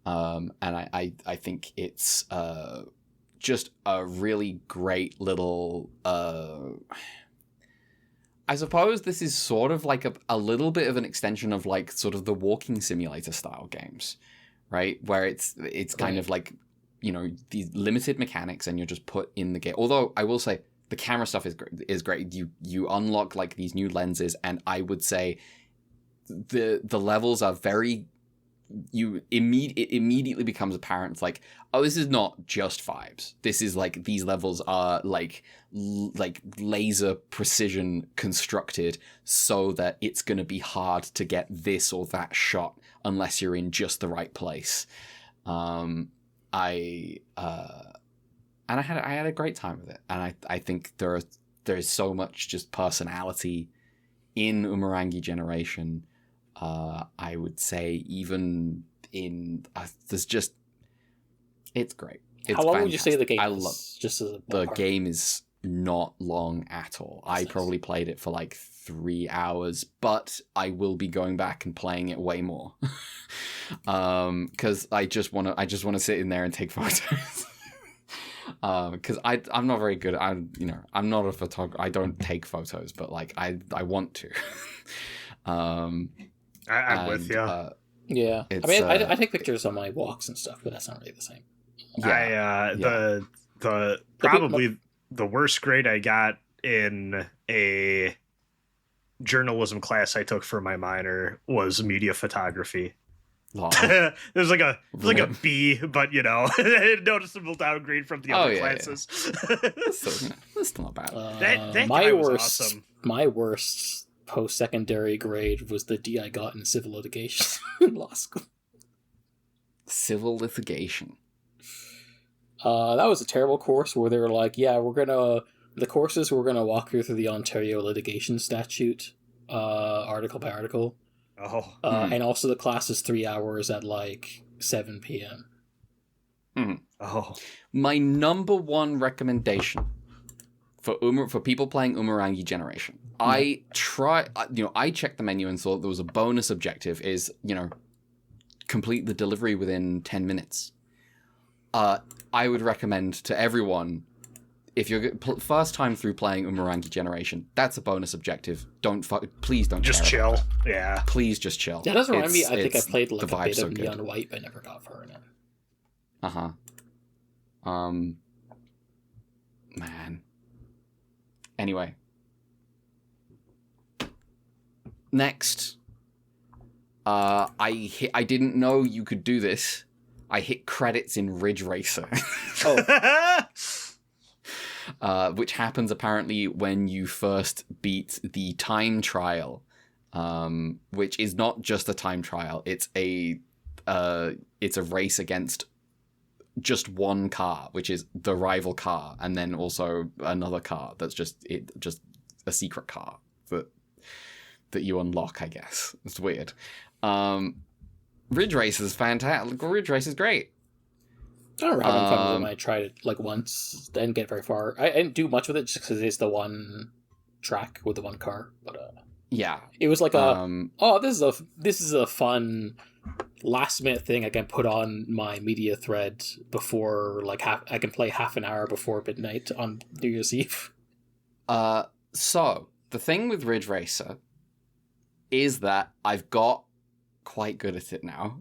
And I think it's just a really great little I suppose this is sort of like a little bit of an extension of like sort of the walking simulator style games, right? Where it's kind of like, these limited mechanics and you're just put in the game. Although I will say the camera stuff is great. You unlock like these new lenses, and I would say the levels are very... it immediately becomes apparent. It's like, oh, this is not just vibes. This is like, these levels are like laser precision constructed so that it's going to be hard to get this or that shot unless you're in just the right place. I had a great time with it, and I think there is so much just personality in Umurangi Generation. I would say even in there's just, it's great. It's How long fantastic. would you say the game I is? love Just as a the ballpark? game is not long at all. That's I nice. probably played it for like 3 hours, but I will be going back and playing it way more. Because I just want to sit in there and take photos. Because I'm not very good. I'm not a photographer. I don't take photos, but like I want to. I'm with you. Yeah, I It's, mean, I take pictures on my walks and stuff, but that's not really the same. The probably the worst grade I got in a journalism class I took for my minor was media photography. Wow. It was like a B, but noticeable downgrade from the other classes. That's still not bad. That guy was awesome. My worst post-secondary grade was the D I got in civil litigation in law school. Civil litigation. That was a terrible course where they were like, yeah, we're gonna walk you through the Ontario litigation statute, article by article. And also the class is 3 hours at like 7 p.m. My number one recommendation for people playing Umurangi Generation, I checked the menu and saw there was a bonus objective is, complete the delivery within 10 minutes. I would recommend to everyone, if you're first time through playing Umurangi Generation, that's a bonus objective. Please don't just chill. Yeah, please just chill. That does remind me. I think I played like a bit so of good. Neon White, but I never got far in it. Man. Anyway. Next. I didn't know you could do this. I hit credits in Ridge Racer. Which happens apparently when you first beat the time trial, which is not just a time trial. It's a race against just one car, which is the rival car, and then also another car that's just a secret car that you unlock, I guess. It's weird. Ridge Race is fantastic. Ridge Race is great. I remember having fun with them. I tried it like once, didn't get very far. I didn't do much with it just because it is the one track with the one car. But yeah, it was like this is a fun last minute thing I can put on my media thread before I can play half an hour before midnight on New Year's Eve. So the thing with Ridge Racer is that I've got quite good at it now.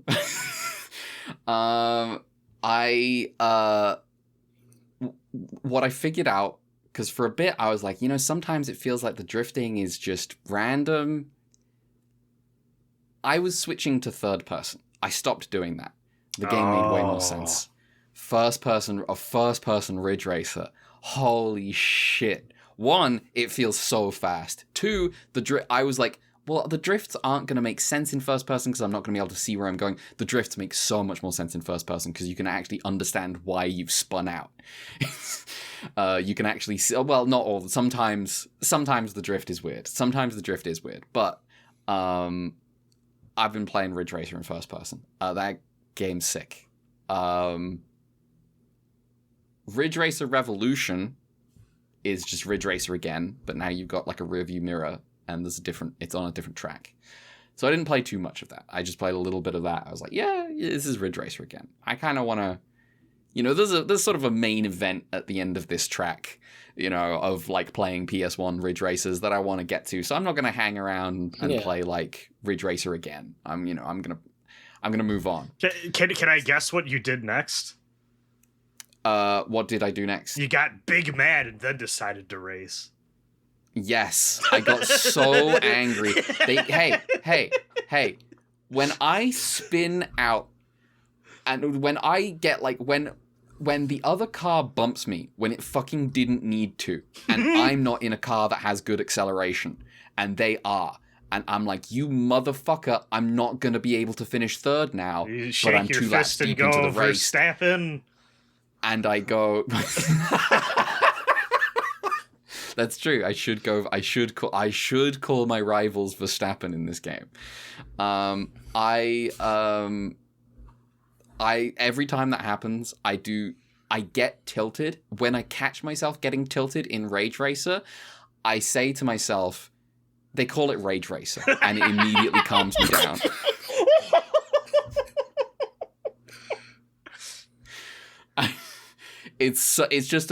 What I figured out, because for a bit I was like, sometimes it feels like the drifting is just random. I was switching to third person. I stopped doing that. The game made way more sense. First person Ridge Racer. Holy shit. 1, it feels so fast. 2, I was like, well, the drifts aren't going to make sense in first person because I'm not going to be able to see where I'm going. The drifts make so much more sense in first person because you can actually understand why you've spun out. You can actually see, well, not all. Sometimes the drift is weird. But I've been playing Ridge Racer in first person. That game's sick. Ridge Racer Revolution is just Ridge Racer again, but now you've got like a rear view mirror. And it's on a different track. So I didn't play too much of that. I just played a little bit of that. I was like, yeah, this is Ridge Racer again. I kind of want to, there's sort of a main event at the end of this track, of like playing PS1 Ridge Racers that I want to get to. So I'm not going to hang around and play like Ridge Racer again. I'm going to move on. Can I guess what you did next? What did I do next? You got big mad and then decided to race. Yes, I got so angry. Hey, when I spin out and when I get when the other car bumps me when it fucking didn't need to, and I'm not in a car that has good acceleration, and they are, and I'm like, you motherfucker, I'm not going to be able to finish third now, but I'm 2 laps deep into the race. Verstappen. And I go... That's true. I should call my rivals Verstappen in this game. Every time that happens, I get tilted. When I catch myself getting tilted in Rage Racer, I say to myself, they call it Rage Racer, and it immediately calms me down. It's just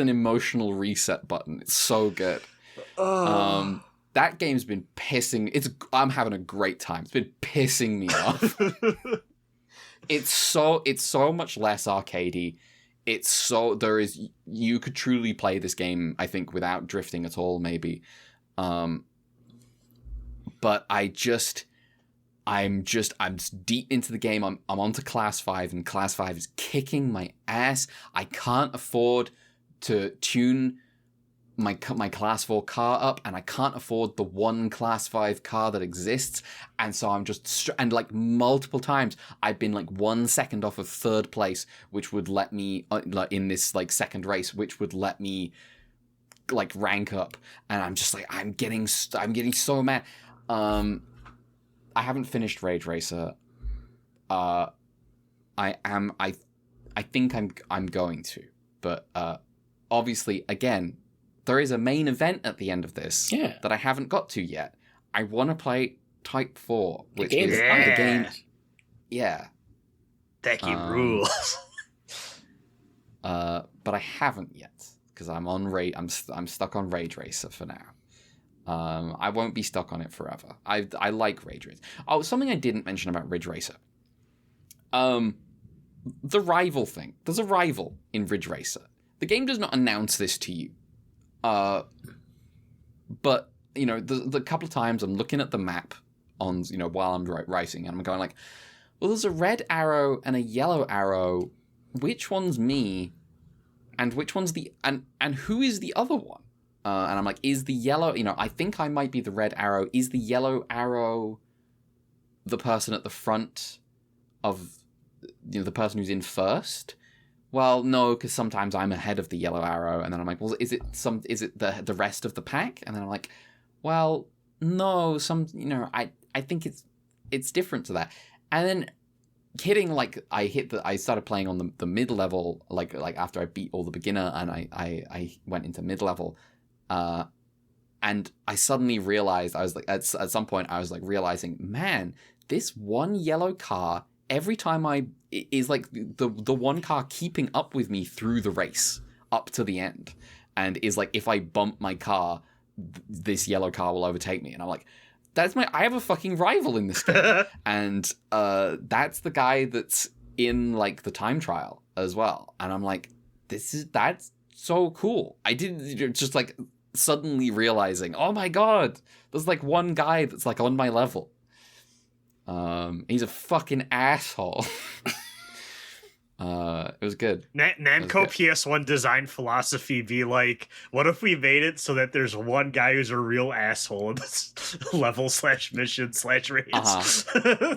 an emotional reset button. It's so good. That game's been pissing. I'm having a great time. It's been pissing me off. It's so much less arcadey. You could truly play this game, I think, without drifting at all, maybe. But I'm deep into the game. I'm onto Class 5, and Class 5 is kicking my ass. I can't afford to tune my Class 4 car up, and I can't afford the one Class 5 car that exists. And so I'm just... And, multiple times, I've been, 1 second off of third place, which would let me... in this, second race, which would let me, rank up. And I'm just, I'm getting so mad. I haven't finished Rage Racer. I think I'm going to, but obviously, again, there is a main event at the end of this that I haven't got to yet. I want to play Type 4, which is the game. Yeah, that game rules. But I haven't yet because I'm stuck on Rage Racer for now. I won't be stuck on it forever. I like Rage Racer. Oh, something I didn't mention about Ridge Racer. The rival thing. There's a rival in Ridge Racer. The game does not announce this to you. But, the couple of times I'm looking at the map on, while I'm racing, and I'm going well, there's a red arrow and a yellow arrow. Which one's me? And which one's the... And who is the other one? And I'm like, is the yellow... I think I might be the red arrow. Is the yellow arrow the person at the front of... the person who's in first? Well, no, because sometimes I'm ahead of the yellow arrow. And then I'm like, well, is it the rest of the pack? And then I'm like, well, no, I think it's different to that. And then... I started playing on the mid-level, like after I beat all the beginner, and I went into mid-level, and I suddenly realized, I was like, at some point I was like realizing, man, this one yellow car, every time is like the one car keeping up with me through the race, up to the end, and is like, if I bump my car, this yellow car will overtake me, and I'm like, I have a fucking rival in this game. And that's the guy that's in, like, the time trial as well. And I'm like, that's so cool. I did just, like, suddenly realizing, oh my god, there's, like, one guy that's, like, on my level. He's a fucking asshole. It was good. Namco PS1 design philosophy be like, what if we made it so that there's one guy who's a real asshole in this level/mission/race?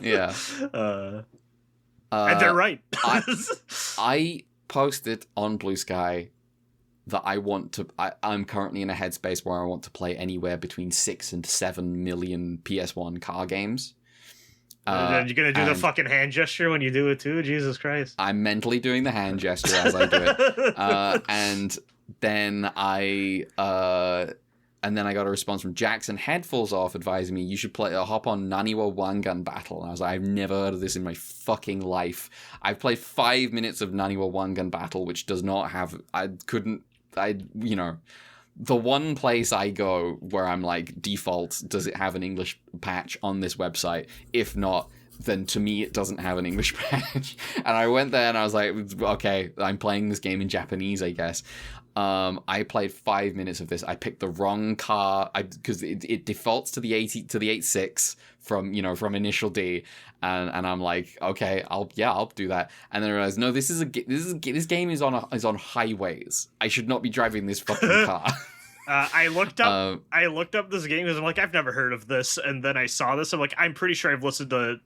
Yeah. And they're right. I posted on Blue Sky that I'm currently in a headspace where I want to play anywhere between 6 and 7 million PS1 car games. You're gonna do the fucking hand gesture when you do it too? Jesus Christ. I'm mentally doing the hand gesture as I do it. And then I got a response from Jackson Head Falls Off advising me you should hop on Naniwa Wangan Battle. And I was like, I've never heard of this in my fucking life. I've played 5 minutes of Naniwa Wangan Battle, which does not have... The one place I go where I'm like, default, does it have an English patch on this website? If not, then to me it doesn't have an English patch. And I went there and I was like, okay, I'm playing this game in Japanese, I guess. I played 5 minutes of this. I picked the wrong car because it defaults to the 8.6 from Initial D, and I'm like, okay, I'll do that. And then I realized, no, this game is on highways. I should not be driving this fucking car. I looked up this game because I'm like, I've never heard of this, and then I saw this. I'm like, I'm pretty sure I've listened to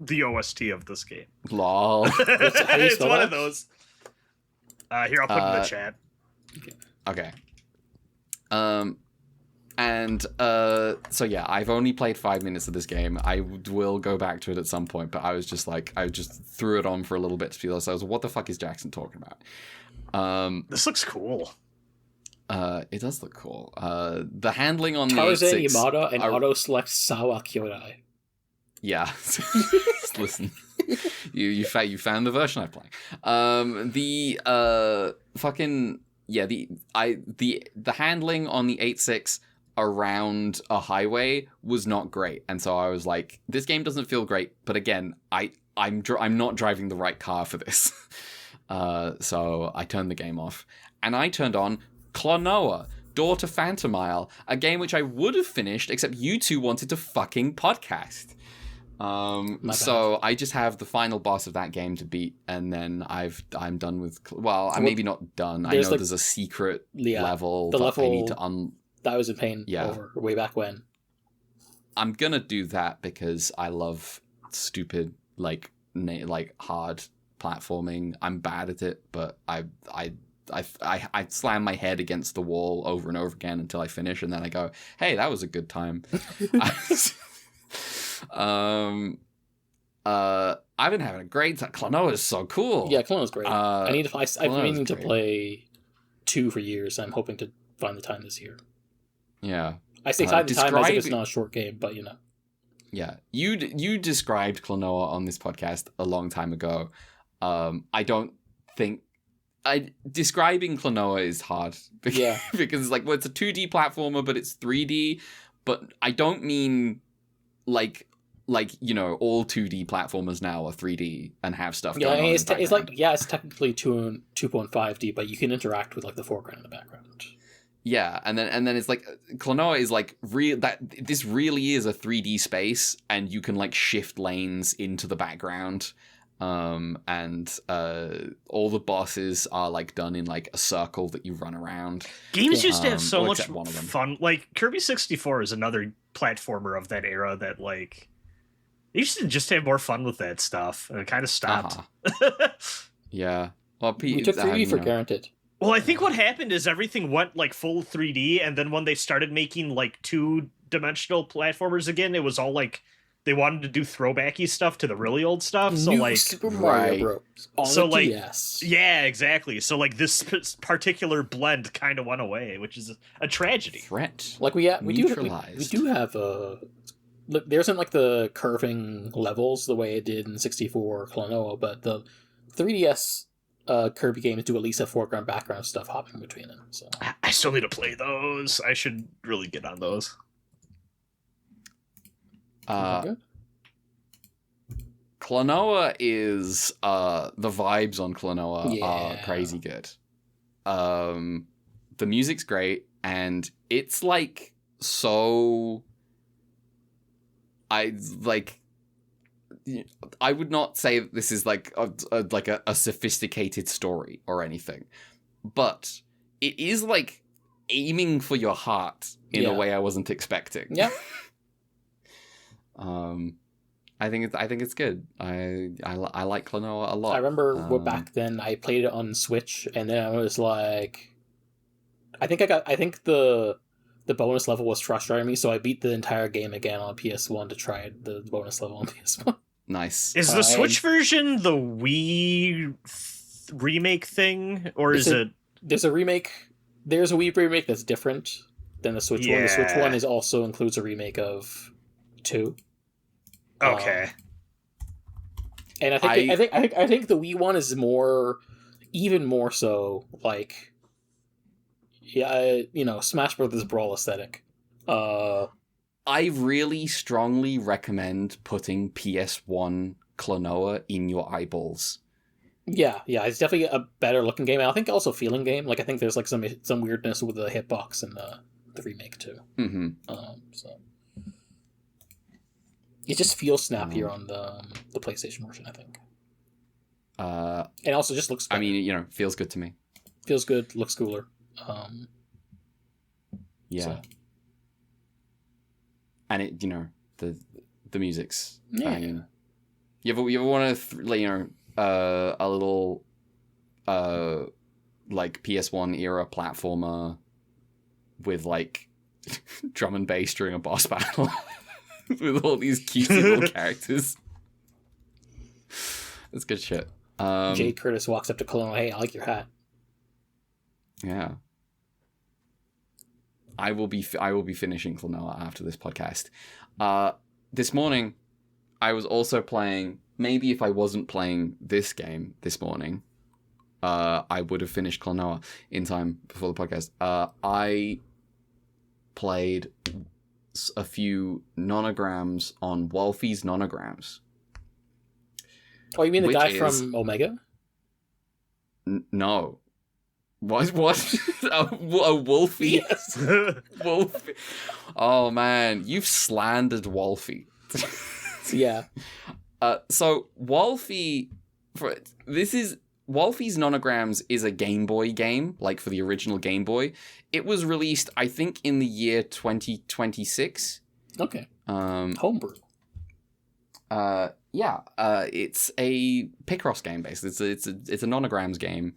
the OST of this game. Lol. It's one of those. Here, I'll put it in the chat. Okay. So yeah, I've only played 5 minutes of this game. I will go back to it at some point, but I was just like, I just threw it on for a little bit to feel this. I was like, what the fuck is Jackson talking about? This looks cool. It does look cool. The handling on Tarzan the 8.6 Yamada and auto select Sawa Kyodai. Yeah. Listen. You found the version I'm playing. The handling on the 8.6 around a highway was not great, and so I was like, this game doesn't feel great. But again, I'm not driving the right car for this. So I turned the game off, and I turned on Klonoa, Door to Phantomile, a game which I would have finished, except you two wanted to fucking podcast. So I just have the final boss of that game to beat, and then I'm done with. Well, I'm maybe not done. I know there's a secret level that I need to that I was in pain over way back when. I'm gonna do that because I love stupid like hard platforming. I'm bad at it, but I slam my head against the wall over and over again until I finish, and then I go, "Hey, that was a good time." I've been having a great time. Klonoa is so cool. Yeah, Klonoa's great. I've been meaning to play 2 for years. I'm hoping to find the time this year. Yeah. I say find the time as if it's not a short game, but Yeah. You described Klonoa on this podcast a long time ago. I don't think describing Klonoa is hard. Yeah. Because it's like, well, it's a 2D platformer, but it's 3D. But I don't mean like all 2D platformers now are 3D and have stuff going on. It's technically 2.5D, but you can interact with like the foreground and the background. Yeah, and then it's like Klonoa is like this really is a 3D space, and you can like shift lanes into the background, and all the bosses are like done in like a circle that you run around. Games used to have so much except one of them. fun. Like Kirby 64 is another platformer of that era that like they used to just have more fun with that stuff, and it kind of stopped. Yeah, well, We took 3D for granted. Well, I think what happened is everything went like full 3D, and then when they started making like 2-dimensional platformers again, it was all like they wanted to do throwbacky stuff to the really old stuff. So New like Super Mario Bros. On so the like DS. yeah, exactly. So like this particular blend kind of went away, which is a tragedy. Threat. Like we neutralized. do have look, there isn't like the curving levels the way it did in 64 or Klonoa, but the 3DS Kirby games do at least have foreground background stuff hopping between them. So I still need to play those. I should really get on those. Klonoa is the vibes on Klonoa are Yeah. crazy good. The music's great, and it's like so. I would not say that this is like a sophisticated story or anything, but it is like aiming for your heart in a way I wasn't expecting. yeah. I think it's good. I like Klonoa a lot. I remember back then I played it on Switch, and then I was like, I think the bonus level was frustrating me, so I beat the entire game again on PS1 to try the bonus level on PS1. Nice. Is the Switch version the Wii remake thing, or is it? There's a remake. There's a Wii remake that's different than the Switch one. The Switch one is also includes a remake of 2. Okay. And I think the Wii one is even more so like, Smash Brothers Brawl aesthetic. I really strongly recommend putting PS1 Klonoa in your eyeballs. Yeah, it's definitely a better looking game. And I think also feeling game. Like I think there's like some weirdness with the hitbox in the remake too. Mm-hmm. So it just feels snappier on the PlayStation version, I think. And also just looks better. I mean, feels good to me. Feels good, looks cooler. Yeah. So. And it, the music's Yeah. banging. You ever want to, a little, like PS1 era platformer with like drum and bass during a boss battle with all these cutesy little characters? That's good shit. Jay Curtis walks up to Klonoa, hey, I like your hat. Yeah. I will be finishing Klonoa after this podcast. This morning, I was also playing. Maybe if I wasn't playing this game this morning, I would have finished Klonoa in time before the podcast. I played a few nonograms on Walfie's Nonograms. Oh, you mean the guy from Omega? No. What? A Walfie? Yes. Walfie. Oh man, you've slandered Walfie. Yeah. So Walfie, Walfie's Nonograms is a Game Boy game, like for the original Game Boy. It was released, I think, in the year 2026. Okay. Homebrew. Yeah. It's a Picross game, basically. It's a Nonograms game.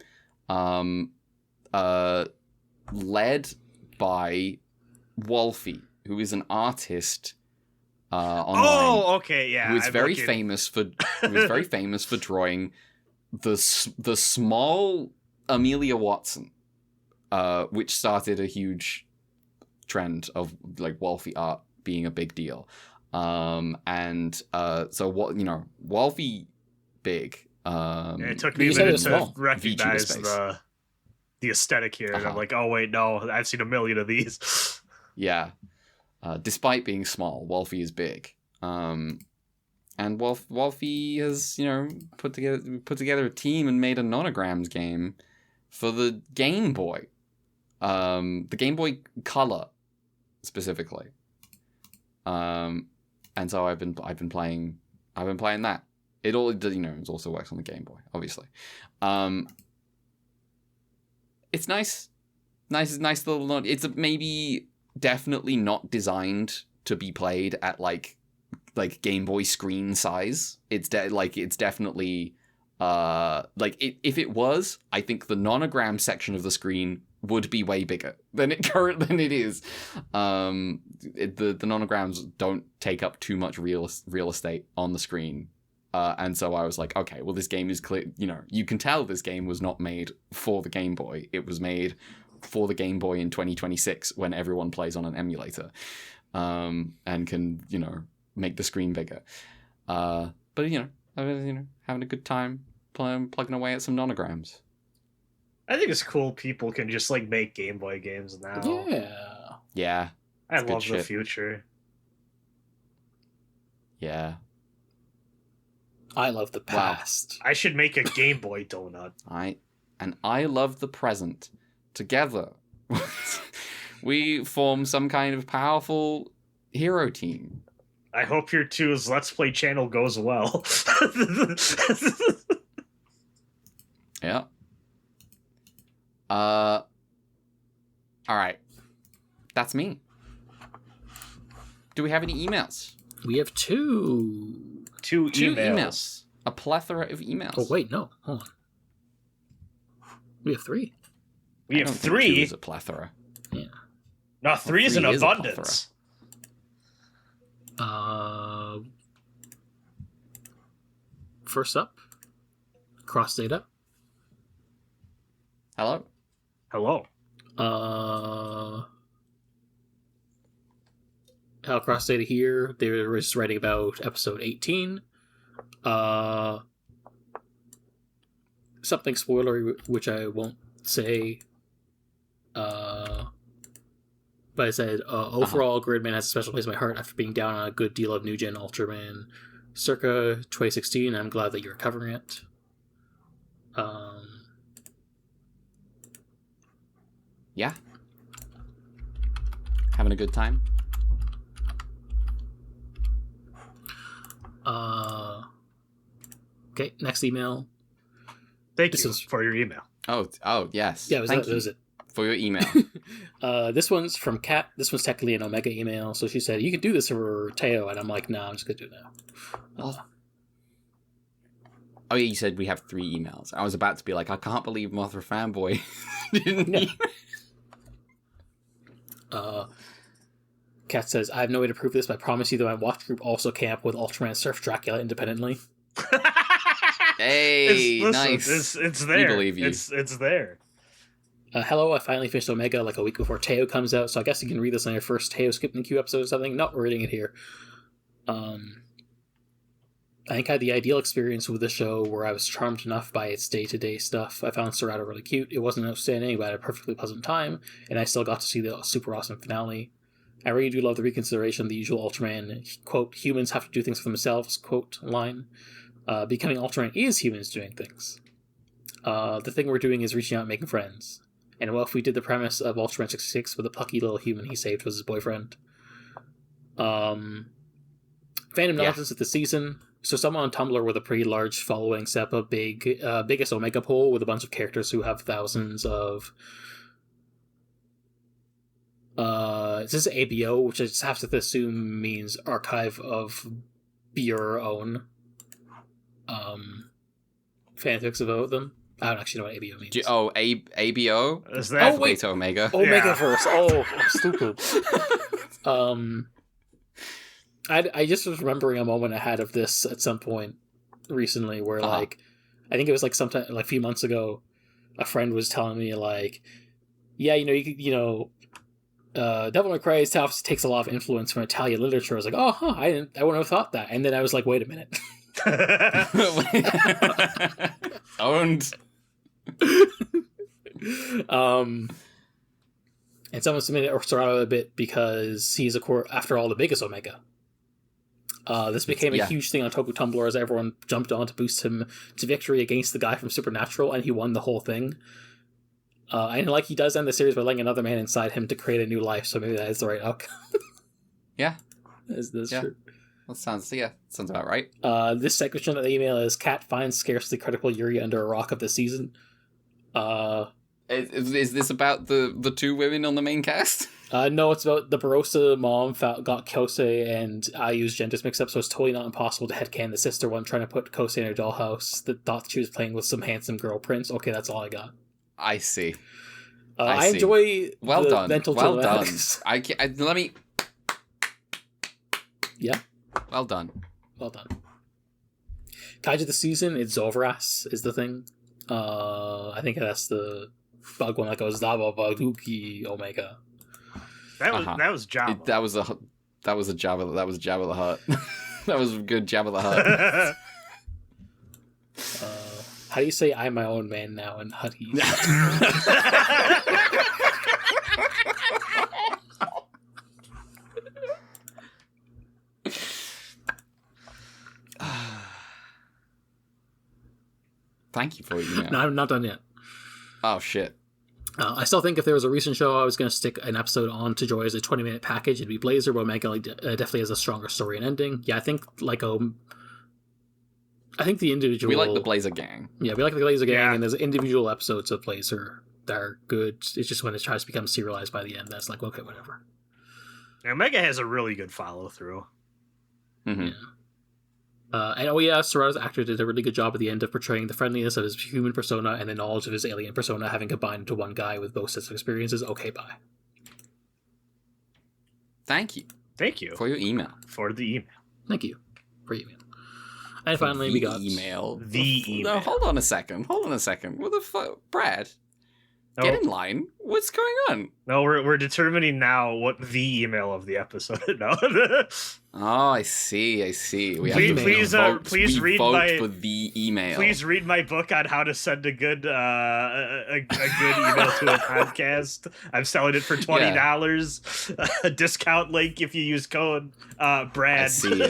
Led by Walfie, who is an artist online. Oh, okay, yeah. Who is very famous for drawing the small Amelia Watson, which started a huge trend of like Walfie art being a big deal. So Walfie big. It took me a minute to recognize the aesthetic here, and I'm like, oh wait, no, I've seen a million of these. Yeah. Despite being small, Walfie is big. And Walfie has, put together a team and made a Nonograms game for the Game Boy. the Game Boy Color specifically. And so I've been playing that. It also works on the Game Boy, obviously. It's nice little. It's maybe definitely not designed to be played at like Game Boy screen size. It's definitely if it was, I think the Nonogram section of the screen would be way bigger than it is. The Nonograms don't take up too much real estate on the screen. And so I was like, okay, well, this game is clear. You can tell this game was not made for the Game Boy. It was made for the Game Boy in 2026 when everyone plays on an emulator, and can, make the screen bigger. But having a good time plugging away at some Nonograms. I think it's cool people can just like make Game Boy games now. Yeah. I love the future. Yeah. I love the past. Wow. I should make a Game Boy donut. I love the present. Together, we form some kind of powerful hero team. I hope your two's Let's Play channel goes well. Yeah. All right. That's me. Do we have any emails? We have two emails. A plethora of emails. Oh wait, no. Hold on. We have three. We have three. Two is a plethora. Yeah. No, three is an abundance. First up, Cross Data. Hello. Cross Data here. They were just writing about episode 18. Something spoilery, which I won't say. But I said, overall, Gridman has a special place in my heart after being down on a good deal of New Gen Ultraman circa 2016. I'm glad that you're covering it. Yeah. Having a good time. Okay, next email. Thank you for your email. Oh, yes. Yeah, that was it. For your email. This one's from Kat. This one's technically an Omega email. So she said, you can do this for Teo. And I'm like, nah, I'm just going to do it now. Oh, yeah, you said we have 3 emails. I was about to be like, I can't believe Mothra Fanboy didn't Kat says, I have no way to prove this, but I promise you that my watch group also came up with Ultraman Surf Dracula independently. Hey, nice. It's there. We believe you. It's there. Hello, I finally finished Omega like a week before Teo comes out, so I guess you can read this on your first Teo Skip in the Queue episode or something. Not reading it here. I think I had the ideal experience with the show where I was charmed enough by its day-to-day stuff. I found Serrato really cute. It wasn't outstanding, but I had a perfectly pleasant time, and I still got to see the super awesome finale. I really do love the reconsideration of the usual Ultraman, quote, humans have to do things for themselves, quote, line. Becoming Ultraman is humans doing things. The thing we're doing is reaching out and making friends. And Walfie did the premise of Ultraman 66 with a plucky little human he saved was his boyfriend. Fandom nonsense of the season. So someone on Tumblr with a pretty large following set up a biggest Omega poll with a bunch of characters who have thousands of... This is ABO, which I just have to assume means Archive of Your Own fanfics about them. I don't actually know what ABO means. ABO? Is that Beta Omega? Omegaverse. Yeah. I'm stupid. I just was remembering a moment I had of this at some point recently where, like, I think it was like sometime, like a few months ago, a friend was telling me, like, yeah, Devil May Cry takes a lot of influence from Italian literature. I was like, oh, huh, I wouldn't have thought that. And then I was like, wait a minute. Owned. And someone submitted Serrato a bit because he's, after all, the biggest Omega. This became a huge thing on Toku Tumblr as everyone jumped on to boost him to victory against the guy from Supernatural, and he won the whole thing. And like he does end the series by letting another man inside him to create a new life, so maybe that is the right outcome. Yeah. That's Yeah. true. That sounds about right. This section of the email is Cat finds scarcely critical Yuri under a rock of the season. Is this about the two women on the main cast? No, it's about the Barossa mom got Kosei and Ayu's genders mixed up, so it's totally not impossible to headcanon the sister one trying to put Kosei in her dollhouse that thought she was playing with some handsome girl prince. Okay, that's all I got. I see. I enjoy well the done. mental Well done. gymnastics. Let me. Yeah. Well done. Well done. Kaiju of the season, it's Zolvaras is the thing. I think that's the bug one that goes Zaba Baduki Omega. That was Jabba. That was a Jabba. That was Jabba the Hutt. That was a good Jabba the Hutt. How do you say I'm my own man now in Hutty? Thank you for your email. No, I'm not done yet. Oh, shit. I still think if there was a recent show I was going to stick an episode on to Joy as a 20-minute package, it'd be Blazer, but Omega definitely has a stronger story and ending. Yeah, I think the individual... We like the Blazer gang. Yeah, we like the Blazer gang, Yeah. and there's individual episodes of Blazer that are good. It's just when it tries to become serialized by the end, that's like, okay, whatever. Omega has a really good follow-through. Mm-hmm. Yeah. And Serrato's actor did a really good job at the end of portraying the friendliness of his human persona and the knowledge of his alien persona having combined into one guy with both sets of experiences. Okay, bye. Thank you Thank you for your email. for the email. Thank you for your email. And finally, we got... email. The email. No, hold on a second. What the fuck? Brad, No, get in line. What's going on? no, we're determining now what the email of the episode. No. Oh, I see. We Please- have to please, vote. please We read vote my- for the email. Please read my book on how to send a good a good email to a podcast. I'm selling it for $20. A discount link if you use code Brad. I see.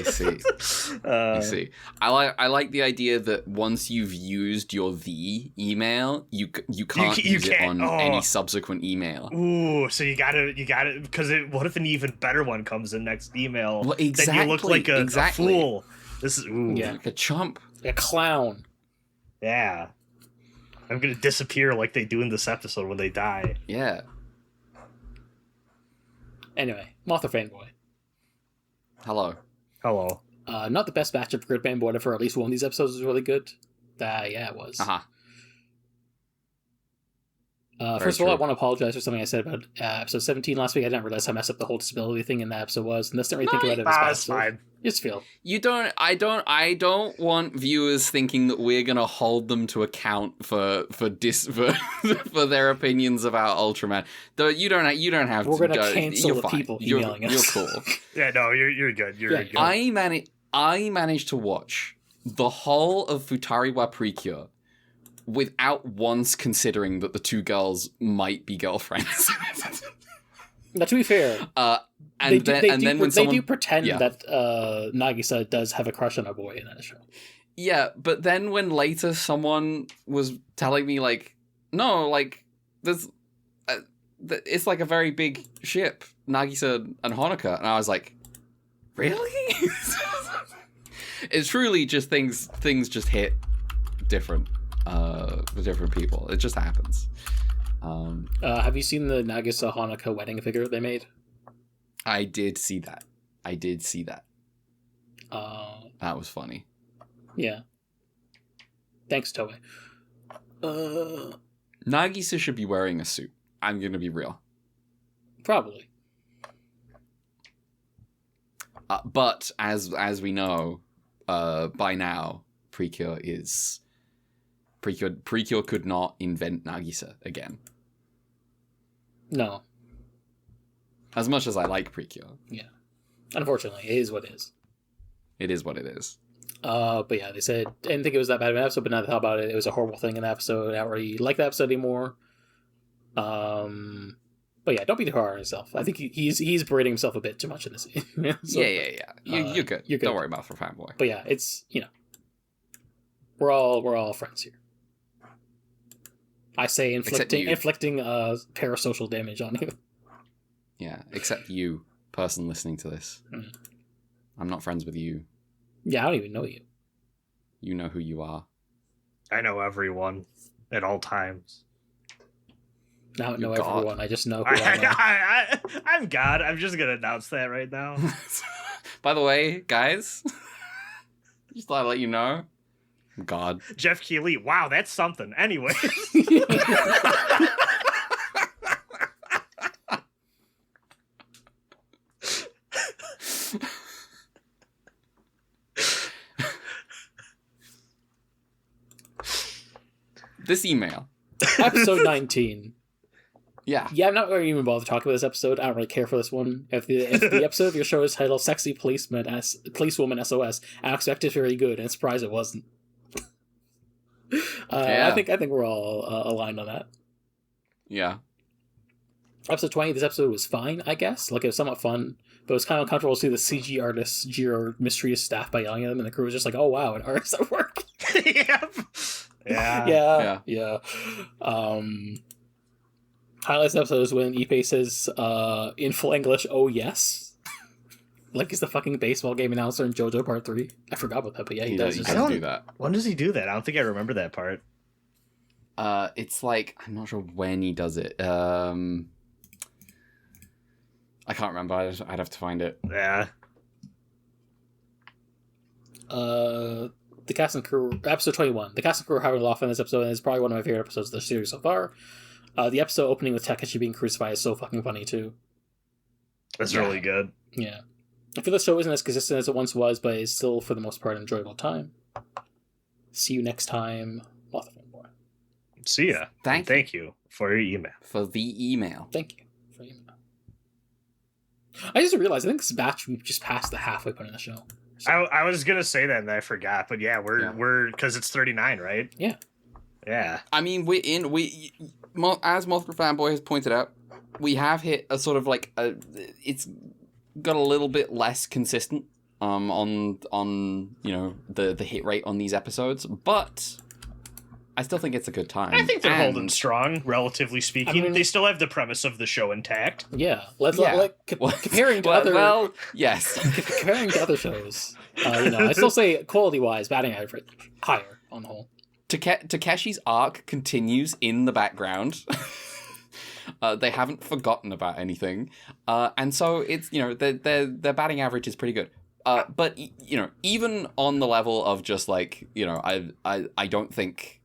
I see. I like the idea that once you've used your the email, you can't you use it can't- on any subsequent email. Ooh, so you gotta because what if an even better one comes in next email? Well, Then you look like a fool. This is Yeah. Like a chump. A clown. yeah. I'm gonna disappear like they do in this episode when they die. Yeah. Anyway, Mothra fanboy. Hello. Hello. Not the best matchup for Gridman, but whatever. At least one of these episodes was really good. Yeah, it was. Uh-huh. First of all, I true. want to apologize for something I said about episode 17 last week. I didn't realize how messed up the whole disability thing in that episode was, and let's not really think about it as bad. It's fine. Just feel. I don't want viewers thinking that we're gonna hold them to account for for their opinions about Ultraman. Though you don't have We're to gonna go. cancel You're the fine. people You're, emailing us. You're cool. Yeah, no, you're good. You're Yeah, good. I managed to watch the whole of Futariwa Precure without once considering that the two girls might be girlfriends. Now, to be fair, And then when they someone do pretend Yeah. that Nagisa does have a crush on a boy in that show. Yeah, but then when later someone was telling me like, no, like there's, it's like a very big ship, Nagisa and Honoka, and I was like, really? It's truly just things just hit different for different people. It just happens. Have you seen the Nagisa Honoka wedding figure they made? I did see that. That was funny. Yeah. Thanks, Toei. Nagisa should be wearing a suit. I'm gonna be real. Probably. But as we know, by now, Precure could not invent Nagisa again. No. As much as I like Precure, Yeah. Unfortunately, it is what it is. it is what it is. But yeah, they said didn't think it was that bad of an episode, but now that I thought about it, it was a horrible thing in the episode. I don't really like the episode anymore. But yeah, don't be too hard on yourself. I think he's berating himself a bit too much in this. So, Yeah. You're good. You're good. Don't worry about for fanboy. But yeah, it's we're all friends here. I say inflicting you. parasocial damage on you. Yeah, except you, person listening to this. Mm. I'm not friends with you. Yeah, I don't even know you. You know who you are. I know everyone at all times. I don't know You're God. everyone. I just know who I know. I'm God. I'm just gonna announce that right now. By the way, guys, just thought I'd let you know. God. Jeff Keighley. Wow, that's something. Anyway. This email. Episode 19. Yeah. Yeah, I'm not going to even bother talking about this episode. I don't really care for this one. If the episode of your show is titled "Sexy Policewoman SOS," I expect it's very good, and surprised it wasn't. Yeah. I think we're all aligned on that. Yeah. Episode 20. This episode was fine, I guess. Like, it was somewhat fun, but it was kind of uncomfortable to see the CG artists jeer mysterious staff by yelling at them, and the crew was just like, "Oh wow, an artist at work." Yep. Yeah. Yeah. Highlights of the episode is when Ippei says, in full English, "Oh yes," like he's the fucking baseball game announcer in JoJo Part 3. I forgot about that, but yeah, he does. He I does don't- do that. When does he do that? I don't think I remember that part. It's like, I'm not sure when he does it. I can't remember. I'd have to find it. Yeah. The cast and crew, episode 21. The cast and crew are having a lot of fun in this episode, and it's probably one of my favorite episodes of the series so far. The episode opening with Takeshi being crucified is so fucking funny too. That's Yeah. really good. Yeah. I feel the show isn't as consistent as it once was, but it's still, for the most part, an enjoyable time. See you next time. Lots of fun, boy. See ya. Thank you for your email. For the email. Thank you for your email. I just realized, I think this batch, we've just passed the halfway point in the show. So, I was gonna say that and I forgot, but yeah, we're because it's 39, right? Yeah. Yeah. I mean, as Multiple Fanboy has pointed out, we have hit a sort of like it's got a little bit less consistent on the hit rate on these episodes, but I still think it's a good time. I think they're And- holding strong, relatively speaking. I mean- they still have the premise of the show intact. Yeah. Well, Comparing to well, other... well, yes. comparing to other shows, I still say quality-wise, batting average higher on the whole. Takeshi's arc continues in the background. They haven't forgotten about anything, and so it's their batting average is pretty good. But even on the level of just like I don't think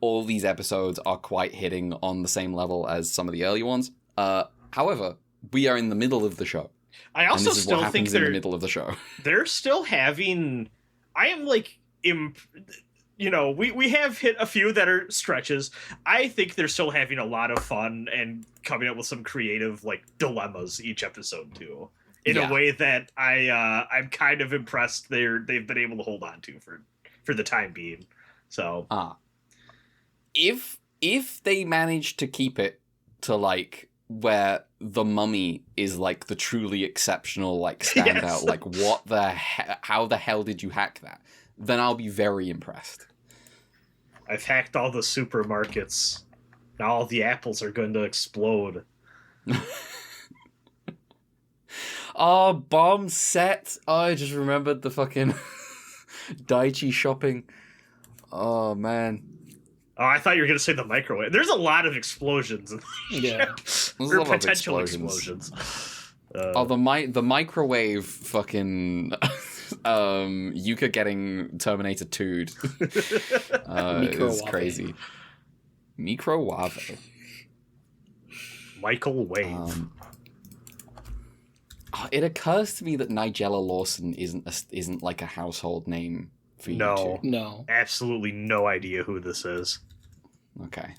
all these episodes are quite hitting on the same level as some of the early ones. However, we are in the middle of the show. I And also this is still what think happens in the they're middle of the show. they're still having. I am like we have hit a few that are stretches. I think they're still having a lot of fun and coming up with some creative like dilemmas each episode too, in Yeah. a way that I'm kind of impressed they've been able to hold on to for the time being. So If they manage to keep it to like where the mummy is like the truly exceptional like standout, Yes. like how the hell did you hack that? Then I'll be very impressed. I've hacked all the supermarkets. Now all the apples are going to explode. Oh, bomb set. Oh, I just remembered the fucking Daichi shopping. Oh man. Oh, I thought you were going to say the microwave. There's a lot of explosions. Yeah. There's a Or lot of potential explosions. explosions. The microwave fucking Yuka getting Terminator 2'd is Microwave. crazy. Microwave. Michael Wave. It occurs to me that Nigella Lawson isn't like a household name for you No. No. Absolutely no idea who this is. two. Okay.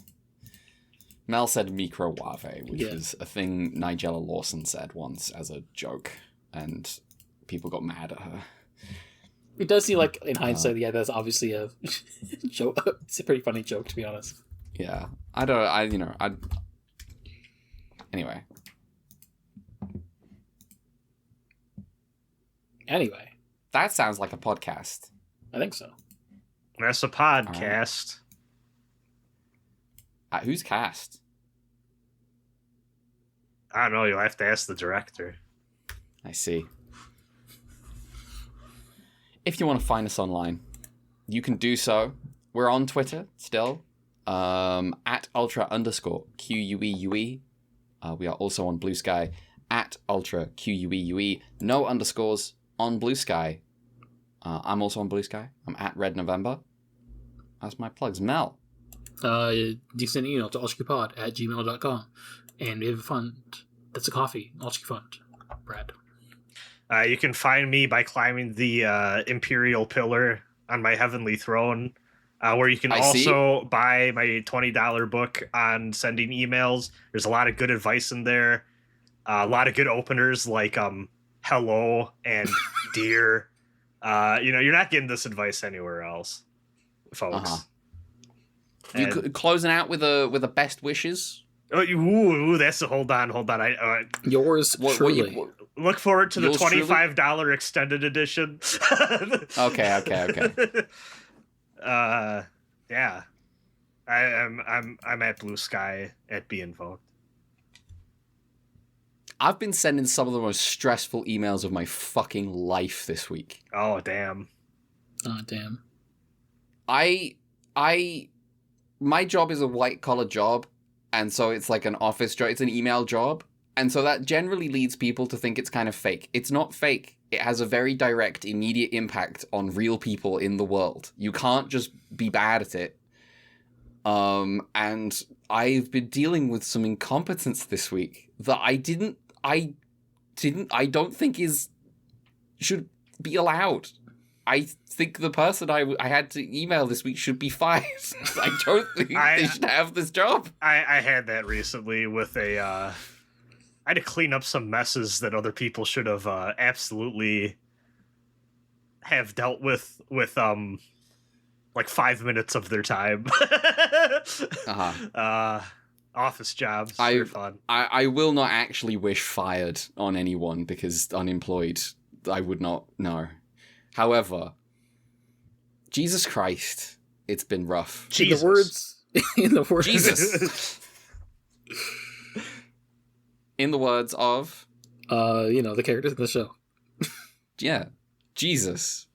Mel said microwave, which Yeah. was a thing Nigella Lawson said once as a joke, and people got mad at her. It does seem like, in hindsight, yeah, that's obviously a joke. It's a pretty funny joke, to be honest. Yeah. Anyway. Anyway, That sounds like a podcast. I think so. That's a podcast. Who's cast? I don't know. You'll have to ask the director. I see. If you want to find us online, you can do so. We're on Twitter still, at ultra_QUEUE. We are also on Blue Sky, at ultra_QUEUE. No underscores on Blue Sky. I'm also on Blue Sky. I'm at Red November. That's my plugs. Mel. You can send an email to ultraqpod@gmail.com. And we have a fund. That's a coffee. Ultra Fund. Brad. You can find me by climbing the Imperial Pillar on my heavenly throne, where you can also buy my $20 book on sending emails. There's a lot of good advice in there. A lot of good openers like hello and dear. You're not getting this advice anywhere else, folks. You closing out with a best wishes? Oh, ooh, that's hold on. Yours truly. Look forward to the $25 extended edition. Okay. Yeah. I'm at Blue Sky at Be Invoked. I've been sending some of the most stressful emails of my fucking life this week. Oh damn. My job is a white collar job, and so it's like an office job. It's an email job. And so that generally leads people to think it's kind of fake. It's not fake. It has a very direct, immediate impact on real people in the world. You can't just be bad at it. And I've been dealing with some incompetence this week that I don't think should be allowed. I think the person I had to email this week should be fired. I don't think they should have this job. I had that recently with I had to clean up some messes that other people should have absolutely have dealt with like 5 minutes of their time. Office jobs are fun. I will not actually wish fired on anyone because unemployed. I would not know. However, Jesus Christ, it's been rough. Jesus. In the words. Jesus. In the words of... the characters in the show. Yeah. Jesus.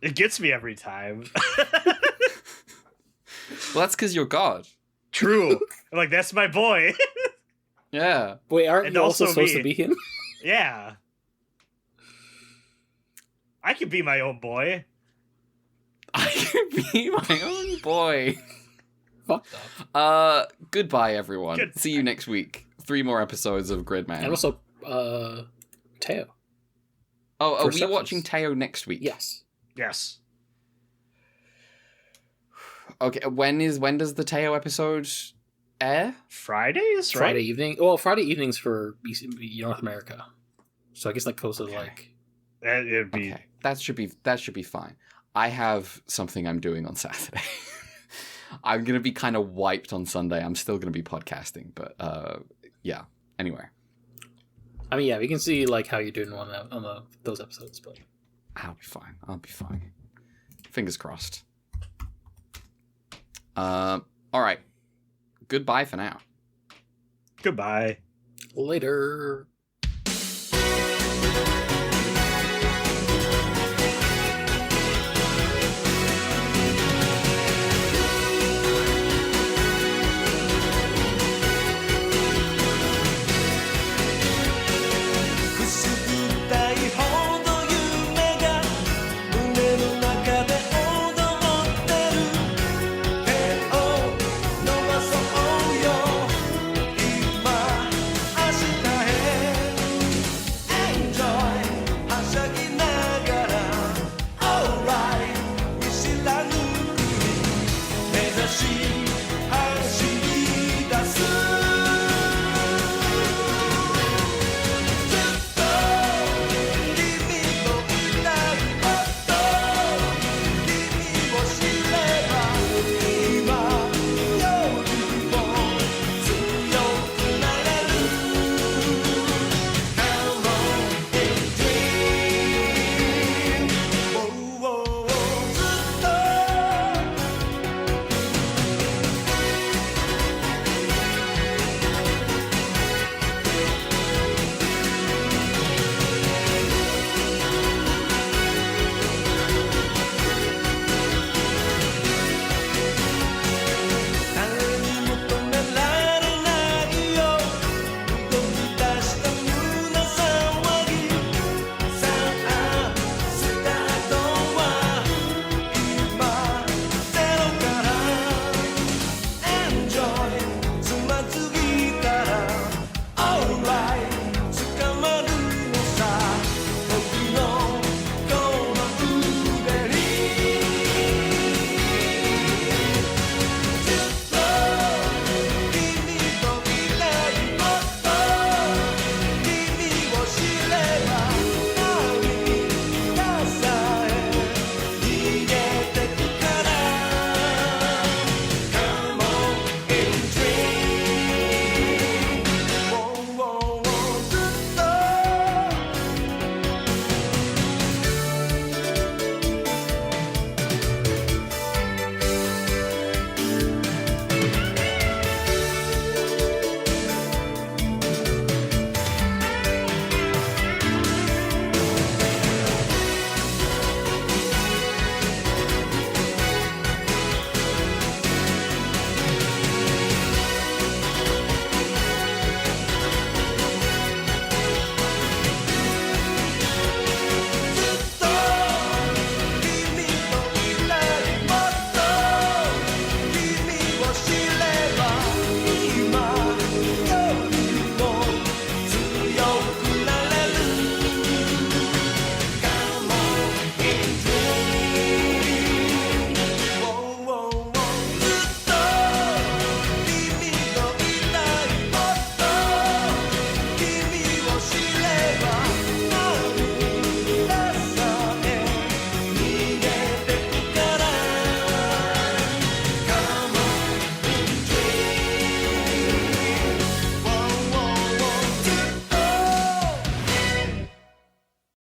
It gets me every time. Well, that's because you're God. True. Like, that's my boy. Yeah. Wait, aren't you also supposed to be him? Yeah. I could be my own boy. I could be my own boy. Fucked up. Goodbye, everyone. See you next week. 3 more episodes of Gridman. And also, Teo. Oh, are we watching Teo next week? Yes. Yes. Okay, when does the Teo episode air? Fridays, right? Friday evening. Well, Friday evenings for North America. So I guess like closer to like... It'd be... Okay. That should be fine. I have something I'm doing on Saturday. I'm going to be kind of wiped on Sunday. I'm still going to be podcasting, but yeah. Anyway. I mean, yeah, we can see like how you're doing on those episodes, but I'll be fine. Fingers crossed. All right. Goodbye for now. Goodbye. later.